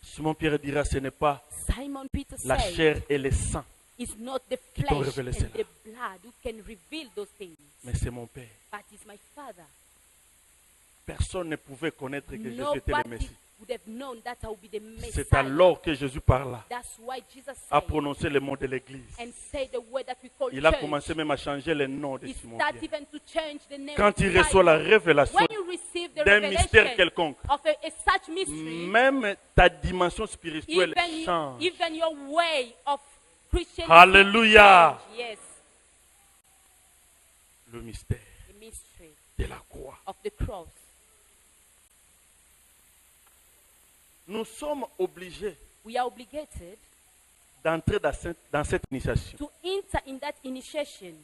Simon Pierre dira, ce n'est pas Simon Peter la said, chair et le sang, it's not the t'ont flesh révélé and cela. the blood who can reveal those things, mais c'est mon Père. but it's my Father. Personne ne pouvait connaître que Jésus était le Nobody Messie. would have known that I would be the Messiah. C'est alors que Jésus parla, That's why Jesus a said prononcé le mot de l'église. and said the word that we call Il a church. commencé même à changer le nom de He Simon started Pierre. even to change the name Quand of il the reçoit la Bible. révélation When you receive the d'un mystère revelation quelconque, of a such mystery, même ta dimension spirituelle even, change. even your way of Christianity Alléluia. change. Yes, Le mystère the mystery de la croix. of the cross. Nous sommes obligés We are obligated d'entrer dans cette initiation. to enter in that initiation.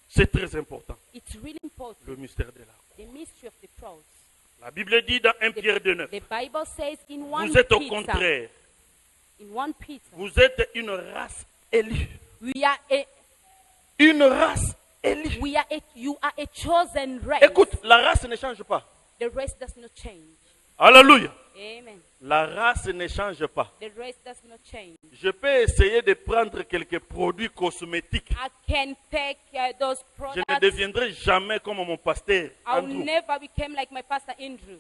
C'est très important. It's really important. Le mystère de la croix. The mystery of the cross. La Bible dit dans 1 Pierre 2,9, The Bible says in 1 vous êtes au Peter, contraire, in 1 Peter, vous êtes une race élue. we are a, Une race élue. you are a chosen race. Écoute, la race ne change pas. The race does not change. Alléluia. Amen. La race ne change pas. The race does not change. Je peux essayer de prendre quelques produits cosmétiques. I can take those Je ne products. deviendrai jamais comme mon pasteur I will Andrew. never become like my pastor Andrew.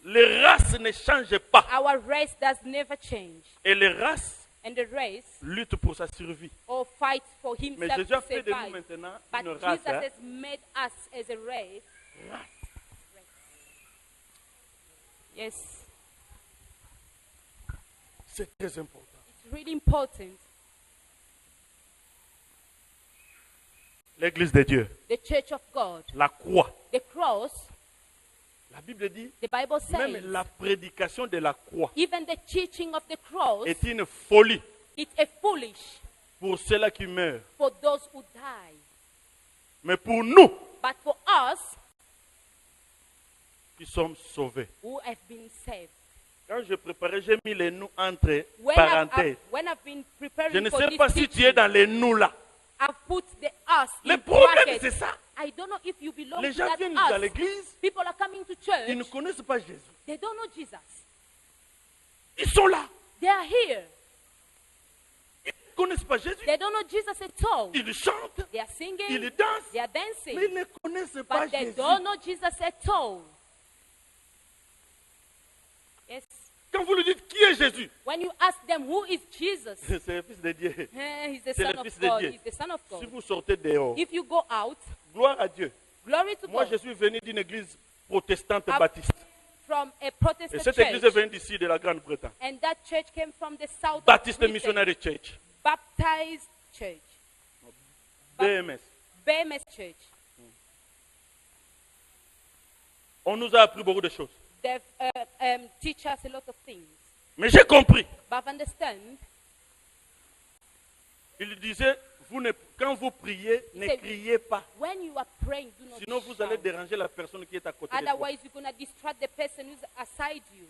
Les races ne changent pas. Our race does never change. Et les races And the race luttent pour sa survie. or fight for Mais himself Jésus a to fait de nous survive. maintenant But une Jesus race. Hein? has made us as a race. Yes, C'est très important. it's really important. L'église de Dieu, The church of God, la croix. the cross, La Bible dit, the Bible says, même la prédication de la croix even the teaching of the cross, est une folie it's a foolish pour ceux-là qui meurent. for those who die. Mais pour nous But for us qui sommes sauvés. who have been saved. Quand je préparais, j'ai mis les nous entre When parenthèses. when I've been preparing Je ne for sais this pas si tu teaching, es dans les nous là. I've put the us Le in problème, brackets. c'est ça. I don't know if you belong Les to gens that viennent à us. l'église, People are coming to ils ne church. connaissent pas Jésus. They don't know Jesus. Ils sont là. They are here. Ils ne connaissent pas Jésus. They don't know Jesus at all. Ils chantent, They are singing. ils dansent, They are mais ils dancing. ne connaissent pas But they Jésus. don't know Jesus at all. Yes. Quand vous lui dites qui est Jésus, When you ask them who is Jesus, c'est le Fils de Dieu. he's the C'est Son le of Fils de God. Dieu. He's the Son of Si God. vous sortez dehors, If you go out, gloire à Dieu. glory to Moi, God. je suis venu d'une église protestante Ah. baptiste. From a Et Protestant cette église church. vient d'ici, de la Grande-Bretagne. And that church came from the south Baptiste of Britain. Missionary Church. Baptized Church. BMS. BMS Church. On nous a appris beaucoup de choses. They teach us a lot of things. Mais j'ai compris. But understand, Il disait, quand vous priez, ne C'est- criez pas. when you are praying, do not Sinon, vous allez shout. déranger la personne qui est à côté de toi. Otherwise, you're going to distract the person who's aside you.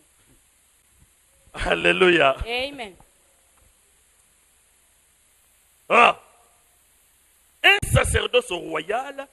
Alléluia. Amen. Ah. Un sacerdoce royal,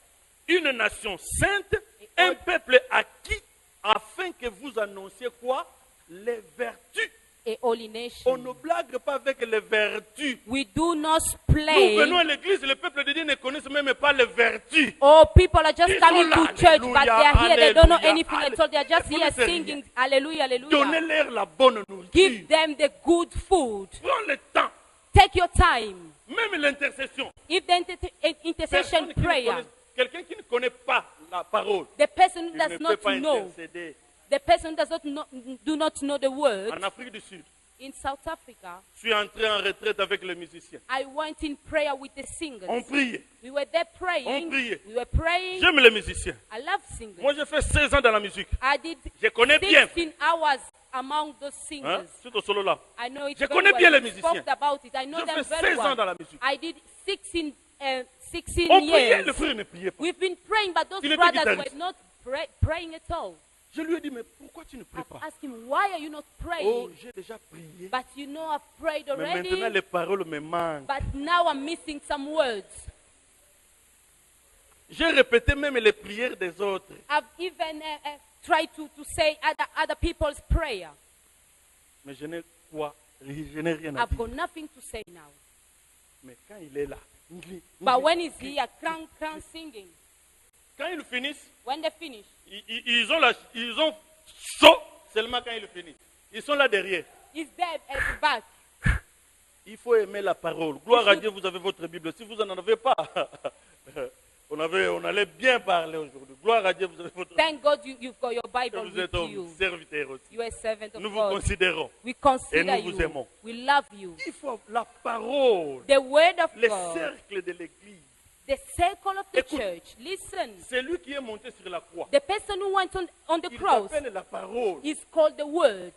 une nation sainte, un peuple acquis, afin que vous annonciez quoi? Les vertus. A holy On nation. ne blague pas avec les vertus. We do not Nous venons play. à l'église, le peuple de Dieu ne connaît même pas les vertus. Oh, people are just Ils coming sont là, to church, but they are here. They don't know alléluia, anything at all. They are just Vous here ne savez singing. rien. Hallelujah, hallelujah. Donnez-leur la bonne nourriture. Give them the good food. Prends le temps. Take your time. Même l'intercession. If the intercession Personne qui ne prayer, connaît- Quelqu'un qui ne connaît pas la parole, the person who il does ne peut not pas know, intercéder. the person does not know, do not know the word En Afrique du Sud, In South Africa, je suis entré en retraite avec les musiciens. I went in prayer with the singers. On priait. We were there praying. On priait. We were praying. J'aime les musiciens. I love singers. Moi, j'ai fait 16 ans dans la musique. I did Je connais bien. 16 hours among those singers. Hein? C'est au solo là. I know it Je very connais well. bien les We musiciens. spoke about it. I know J'ai them fait very 16 ans well. dans la musique. I did 16 On priait, years. le frère ne priait pas. We've been praying, but those Il était brothers guitariste. were not praying at all. Je lui ai dit, mais pourquoi tu ne pries I've pas? asked him, why are you not praying? Oh, j'ai déjà prié. But you know I've prayed Mais already. maintenant, les paroles me manquent. But now I'm missing some words. J'ai répété même les prières des autres. I've even tried to say other people's prayer. Mais je n'ai rien à I've dire. got nothing to say now. Mais quand il est là, But when he's here, crank singing. Quand ils finissent, when they finish, ils ont chaud seulement quand ils finissent. Ils sont là derrière. He's there at the back. Il faut aimer la parole. Gloire à Dieu, vous avez votre Bible. Si vous n'en avez pas, on allait bien parler aujourd'hui. Gloire à Dieu, vous avez votre Bible. Thank God you've got your Bible vous êtes with un you. serviteur aussi. You are a servant of Nous vous God. considérons. We consider Et nous vous you. aimons. We love you. Il faut la parole. The word of Les God. cercles de l'église. The circle of the Écoute, church. Listen. C'est lui qui est monté sur la croix. The person who went on the Il cross s'appelle la parole. is called the word.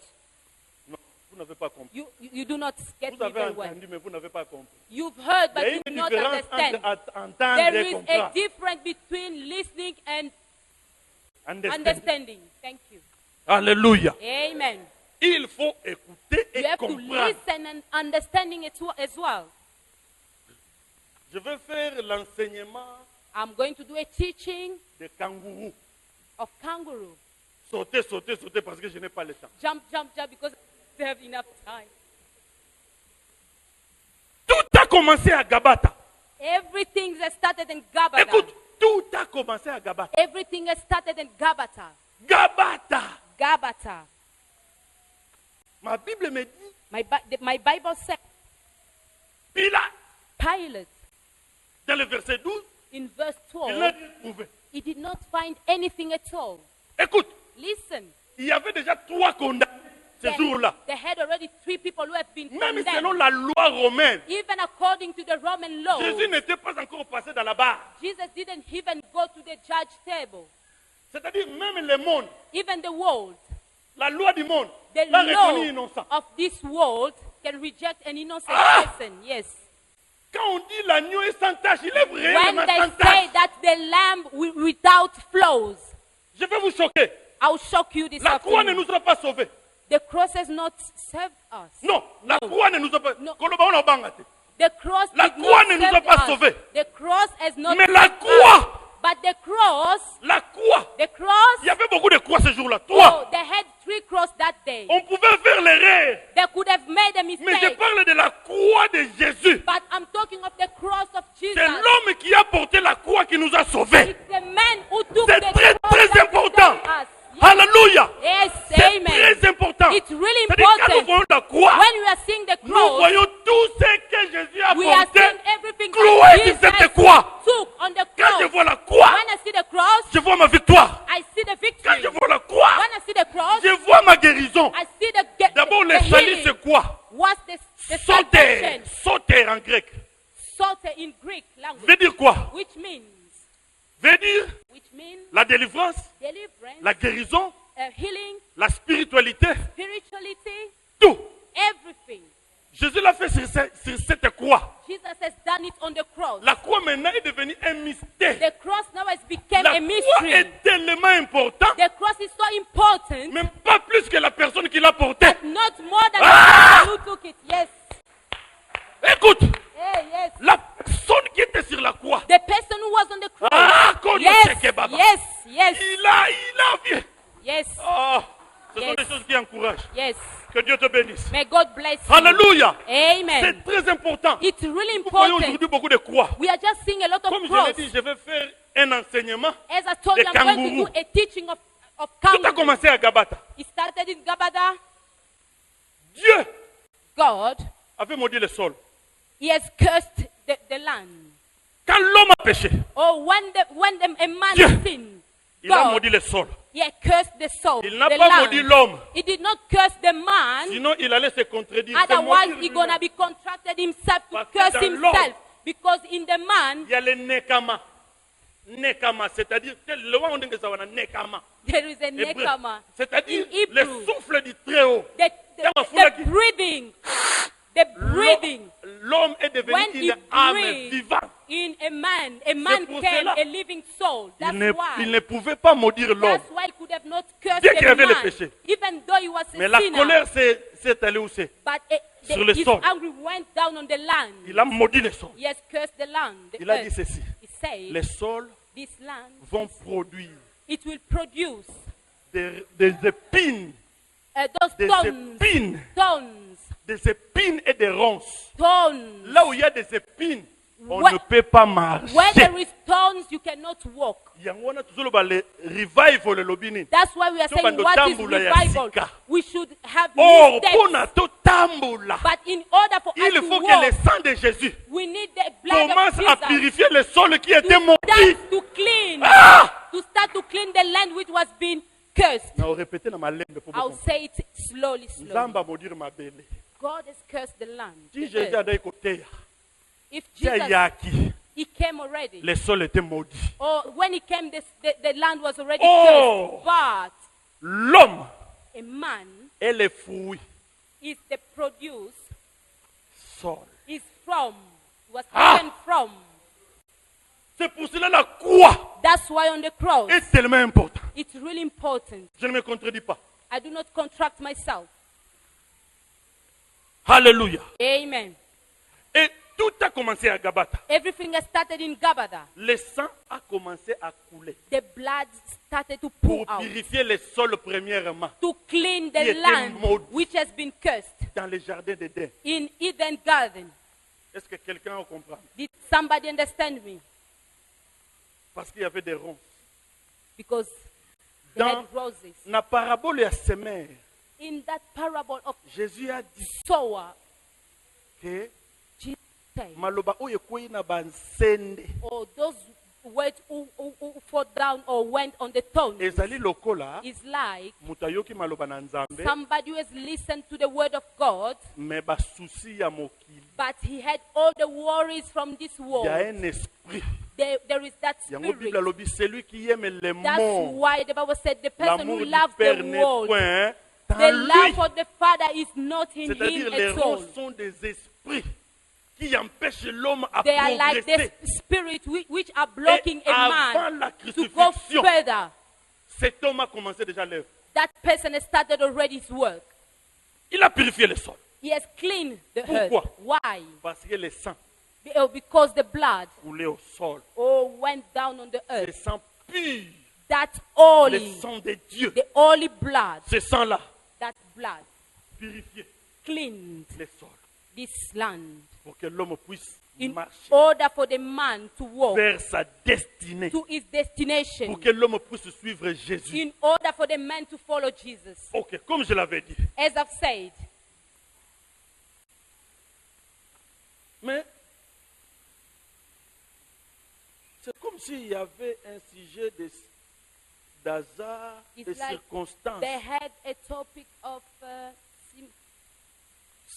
Non, vous n'avez pas compris. You do not get Vous me avez very well. entendu, mais vous n'avez pas compris. You've heard, Il y but a you do une not différence understand. entre entendre There et is a comprendre. difference between listening and Understanding. understanding. Thank you. Alléluia. Amen. Il faut écouter You et have to comprendre. listen and understanding it as well. Je vais faire l'enseignement I'm going to do a teaching de kangourou. of kangaroo. Sauter, sauter, sauter parce que je n'ai pas le temps. Jump, jump, jump because they have enough time. Tout a commencé à Gabata. Everything has started in Gabata. Écoute, tout a commencé à Gabata. Everything has started in Gabata. Gabata. Gabata. Ma Bible me dit, My Bible says, Pilate, dans le verset 12, in verse il n'a 12, rien trouvé. he did not find anything at all. Écoute, Listen. il y avait déjà 3 condamnés ce jour-là. They had already 3 people who have been Même condemned. selon la loi romaine, Even according to the Roman law, Jésus n'était pas encore passé dans la barre. Jesus didn't even go to the judge table. C'est-à-dire même le monde, Even the world, la loi du monde, the l'a reconnu law innocent. of this world can reject an innocent person. Yes. Quand on dit l'agneau est sans tache, il est When réellement they sans say tache. that the lamb without flaws, Je vais vous choquer. I'll shock you this La croix ne afternoon. nous a pas sauvés. The cross has not saved us. Non, la croix ne nous a pas. No. Koloba, on a bangate. The cross La did croix not ne nous a save pas us. sauvés. The cross has not Mais la saved croix, us. But the cross, il cross, y avait beaucoup de croix ce jour-là. 3. oh, they had 3 crosses that day. On pouvait faire l'erreur. They could have made a Mais je mistake. parle de la croix de Jésus. But I'm talking of the cross of Jesus. C'est l'homme qui a porté la croix qui nous a sauvés. It's the man who took C'est the très, cross très that important. saved us. Alléluia. Yes, C'est amen. très important. It's really C'est-à-dire, quand nous important. voyons la croix, When we are seeing the nous cross, voyons tout ce que Jésus a we are porté, seeing everything cloué that sur Jesus cette croix. took on the Quand je cross. vois la croix, When I see the cross, je vois ma victoire. I see the Quand victory. je vois la croix, When I see the cross, je vois ma guérison. I see the D'abord, the le salut, healing. c'est quoi? What's the Sauter. salvation? Sauter en grec. Soter in Greek language. Veut dire quoi? Which means la délivrance, deliverance, la guérison, healing, la spiritualité, spirituality, tout. everything. Jésus l'a fait sur cette croix. Jesus has done it on the cross. La croix maintenant est devenue un mystère. The cross now has become La a croix mystery. est tellement important, The cross is so important, même pas plus que la personne qui l'a porté. not more than the person who took it. Yes. Écoute, Hey, yes. la personne qui était sur la croix, The person who was on the cross. quand Yes, Dieu Baba, yes, yes, il a vu. yes, Oh, ce sont Yes. des choses qui encouragent. yes. Que Dieu te bénisse. May God bless you. Alléluia. Amen. C'est très important. It's really Nous voyons important. aujourd'hui beaucoup de croix. We are just seeing a lot of Comme je cross. l'ai dit, je vais faire un enseignement. As I told de you, I'm going to kangourou. do a teaching of Tout a kangaroo. commencé à Gabata. It started in Gabada. Dieu God, avait maudit le sol. He has cursed the land. Quand l'homme a péché, Oh, when a man Dieu. sinned, il a maudit le sol. He cursed the soul. Il n'a pas maudit l'homme. He did not curse the man. Sinon, il allait se contredire. Otherwise, he's going to be contracted himself to curse himself. Because in the man, il y a le nekama. Nekama, c'est-à-dire, there is a nekama. C'est-à-dire, le souffle du Très-Haut. The breathing. The breathing. L'homme est devenu une âme vivante. In a man came a living soul. That's why. Il ne pouvait pas maudire l'homme. That's why he could have not cursed Bien qu'il avait le man, péché. even though he was a Mais la sinner. colère s'est allée où c'est? But sur le his sol. anger went down on the land. Il a maudit le sol. He has cursed the land. Il a dit ceci. He said, les sols this land vont produire. It will produce des épines. Des épines. Des épines et des ronces. Là où il y a des épines, on ne peut pas marcher. Where there is thorns, you cannot walk. That's why we are saying, what is revival? We should have new steps. But in order for us to walk, que le sang de Jésus we need the blood commence of Jesus à purifier le sol qui était maudit. to clean, to start to clean the land which was being cursed. I'll say it slowly. God has cursed the land. If Jesus, he came already. Le sol était maudit. Or when he came, the land was already cursed. But l'homme a man est le fruit. Is the produce. Sol. Is from. Was taken from. C'est pour cela la croix. That's why on the cross. Est tellement important. It's really important. Je ne me contredis pas. I do not contract myself. Alléluia. Amen. Et tout a commencé à Gabata. Everything has started in Gabata. Le sang a commencé à couler. The blood started to pour out. Pour purifier le sol premièrement. To clean the land which has been cursed. Dans le jardin d'Éden. In Eden Garden. Est-ce que quelqu'un comprend? Did somebody understand me? Parce qu'il y avait des ronces. Because they had roses. La parabole à semer. In that parable of Jésus a dit sower, que maloba oyo kwei na bansende. Or those words who fall down or went on the tongue. Ezali lokola. Is like mutayoki maloba na Nzambe. Somebody who has listened to the word of God. Me basusi ya mokili. But he had all the worries from this world. Il y a un esprit. There is that spirit. That's why the Bible said the person who loves the world, the love of the Father is not in him at all. Sont des esprits qui empêchent l'homme à they are like the spirit which are blocking a man to go further. Cet homme a commencé déjà l'œuvre. That person has started already his work. Il a purifié le sol. He has cleaned the earth. Why? Parce que le sang because the blood au sol. Went down on the earth. Le sang pur. That holy. Le sang de Dieu. The holy blood. Ce sang-là. That blood. Purifié. Cleaned. Le sol. This land. Pour que l'homme puisse marcher. Order for the man to walk. Vers sa destinée. To his destination. Pour que l'homme puisse suivre Jésus. In order for the man to follow Jesus. Ok, comme je l'avais dit. As I've said. Mais c'est comme s'il y avait un sujet d'hasard, de circonstances. They had a topic of,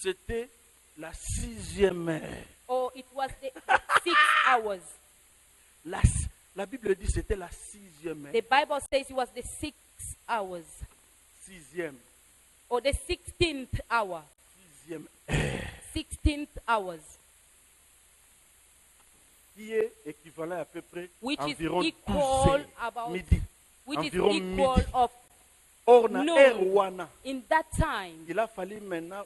c'était la 6e heure. Or it was the 6 hours. La Bible dit c'était la 6e heure. The Bible says it was the 6 hours. 6e. Or the 16th hour. 6e heure. 16th hours. Qui est équivalent à peu près which environ is equal 12 midi. Which environ is equal midi. Of Or noon. In that time, il a fallu maintenant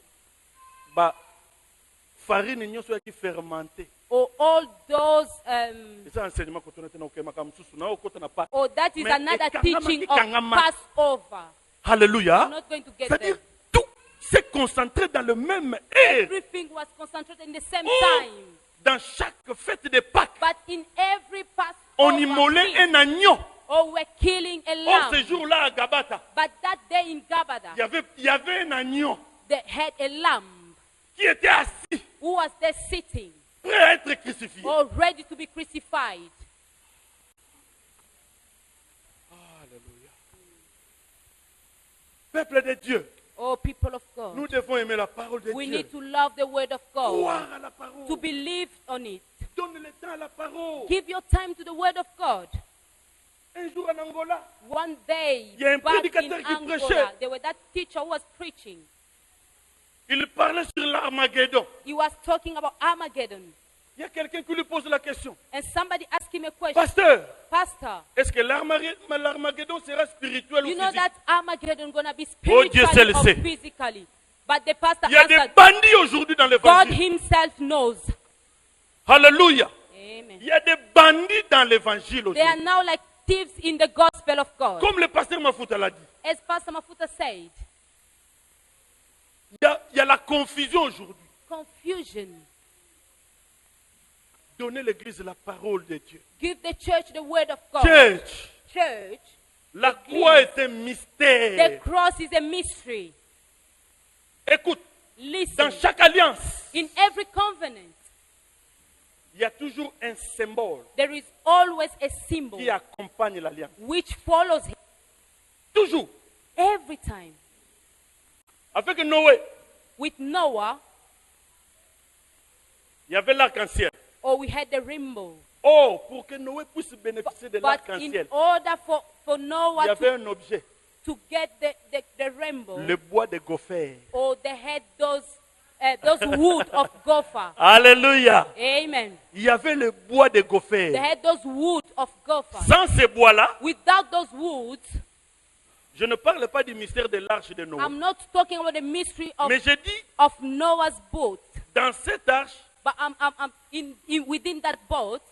farine nyonso qui fermenté. Or all those or that is another teaching of Passover. Hallelujah. I'm not going to get there. Tout s'est concentré dans le même heure. Everything was concentrated in the same time. Dans chaque fête de Pâques, but in every Passover, on immolait un agneau. Or we're killing a lamb. Ce jour-là à Gabata, but that day in Gabata, il y avait un agneau. They had a lamb. Qui était assis. Who was there sitting. Prêt à être crucifié. Or ready to be crucified. Peuple de Dieu. Oh, people of God. Nous devons aimer la parole de We Dieu. need to love the word of God. Croire à la parole. To believe on it. Donne le temps à la parole. Give your time to the word of God. Un jour en Angola, one day, il y a un back prédicateur in qui Angola, prêchait. there was that teacher who was preaching. Il parlait sur l'Armageddon. He was talking about Armageddon. Il y a quelqu'un qui lui pose la question. And somebody asked him a question. Pasteur, est-ce que l'Armageddon sera spirituel ou physique? You know that Armageddon going to be spiritually or physically. But the pastor il y a des bandits aujourd'hui dans l'évangile. God himself knows. Hallelujah. Amen. Il y a des bandits dans l'évangile aujourd'hui. They are now like thieves in the gospel of God. Comme le pasteur Mafuta l'a dit. As Pastor Mafuta said. Il y a la confusion aujourd'hui. Confusion. Donnez l'église la parole de Dieu. Give the church the word of God. Church. La croix est un mystère. The cross is a mystery. Écoute. Listen. Dans chaque alliance. In every covenant. Il y a toujours un symbole. There is always a symbol. Qui accompagne l'alliance. Which follows him. Toujours. Every time. Avec Noé. With Noah. Il y avait l'arc-en-ciel. Oh, we had the rainbow. Oh, pour que Noé puisse bénéficier de l'arc-en-ciel. In order for Noah il y avait un objet. To get the rainbow. Le bois de gopher. Oh, they had those wood of gopher. Alléluia. Amen. Il y avait le bois de gopher. They had those wood of gopher. Sans ces bois-là. Without those woods. Je ne parle pas du mystère de l'arche de Noé. I'm not talking about the mystery of, mais je dis, of Noah's boat. Dans cette arche, but within that boat,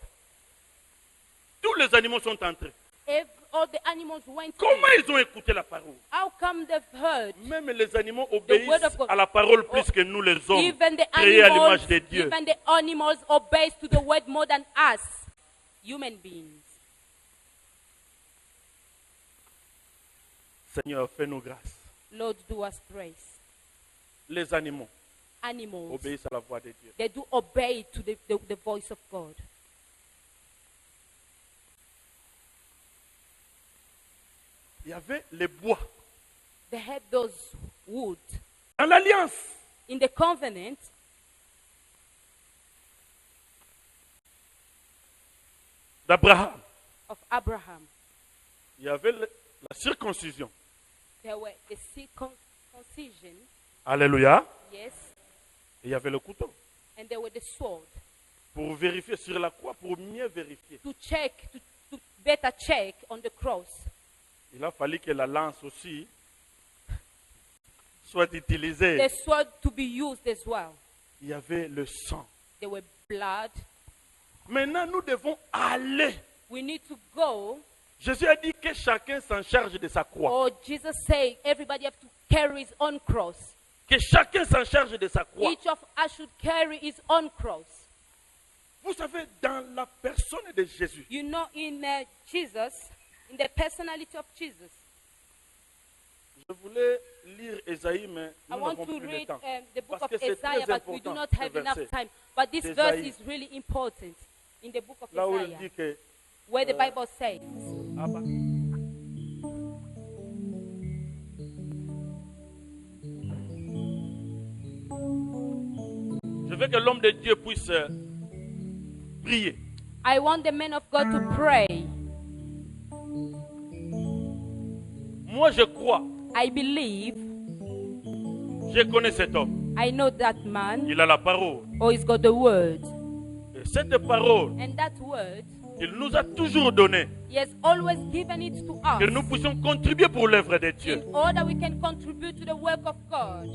tous les animaux sont entrés. All the animals went. Comment ils ont écouté la parole? How come they've heard? Même les animaux obéissent à la parole plus que nous les hommes, créés à l'image de Dieu. Even the animals obey to the word more than us, human beings. Seigneur, fais-nous grâce. Lord, do us grace. Les animaux obéissent à la voix de Dieu. They do obey to the voice of God. Il y avait les bois. They had those wood. Dans l'alliance. In the covenant. D'Abraham. Of Abraham. Il y avait la circoncision. There were the circumcision. Alléluia. Yes. Et il y avait le couteau. And there were the sword. Pour vérifier sur la croix, pour mieux vérifier. To check, to better check on the cross. Il a fallu que la lance aussi soit utilisée. The sword to be used as well. Il y avait le sang. There were blood. Maintenant, nous devons aller. We need to go. Jésus a dit que chacun s'en charge de sa croix. Oh, Jesus said everybody have to carry his own cross. Que chacun s'en charge de sa croix. Each of us should carry his own cross. Vous savez, dans la personne de Jésus. You know, in Jesus, in the personality of Jesus. Je voulais lire Ésaïe, mais nous n'avons plus de temps. The book Parce of que c'est Isaiah, très but we do important, not have ce enough verset. time. But this verse is really important in the book of Là où Isaiah, il dit que, where the Bible says. Je veux que l'homme de Dieu puisse prier. I want the man of God to pray. Moi, je crois. I believe. Je connais cet homme. I know that man. Il a la parole. Oh, he's got the word. Et cette parole, and that word, il nous a toujours donné. He has always given it to us. Que nous puissions contribuer pour l'œuvre de Dieu. In order we can contribute to the work of God.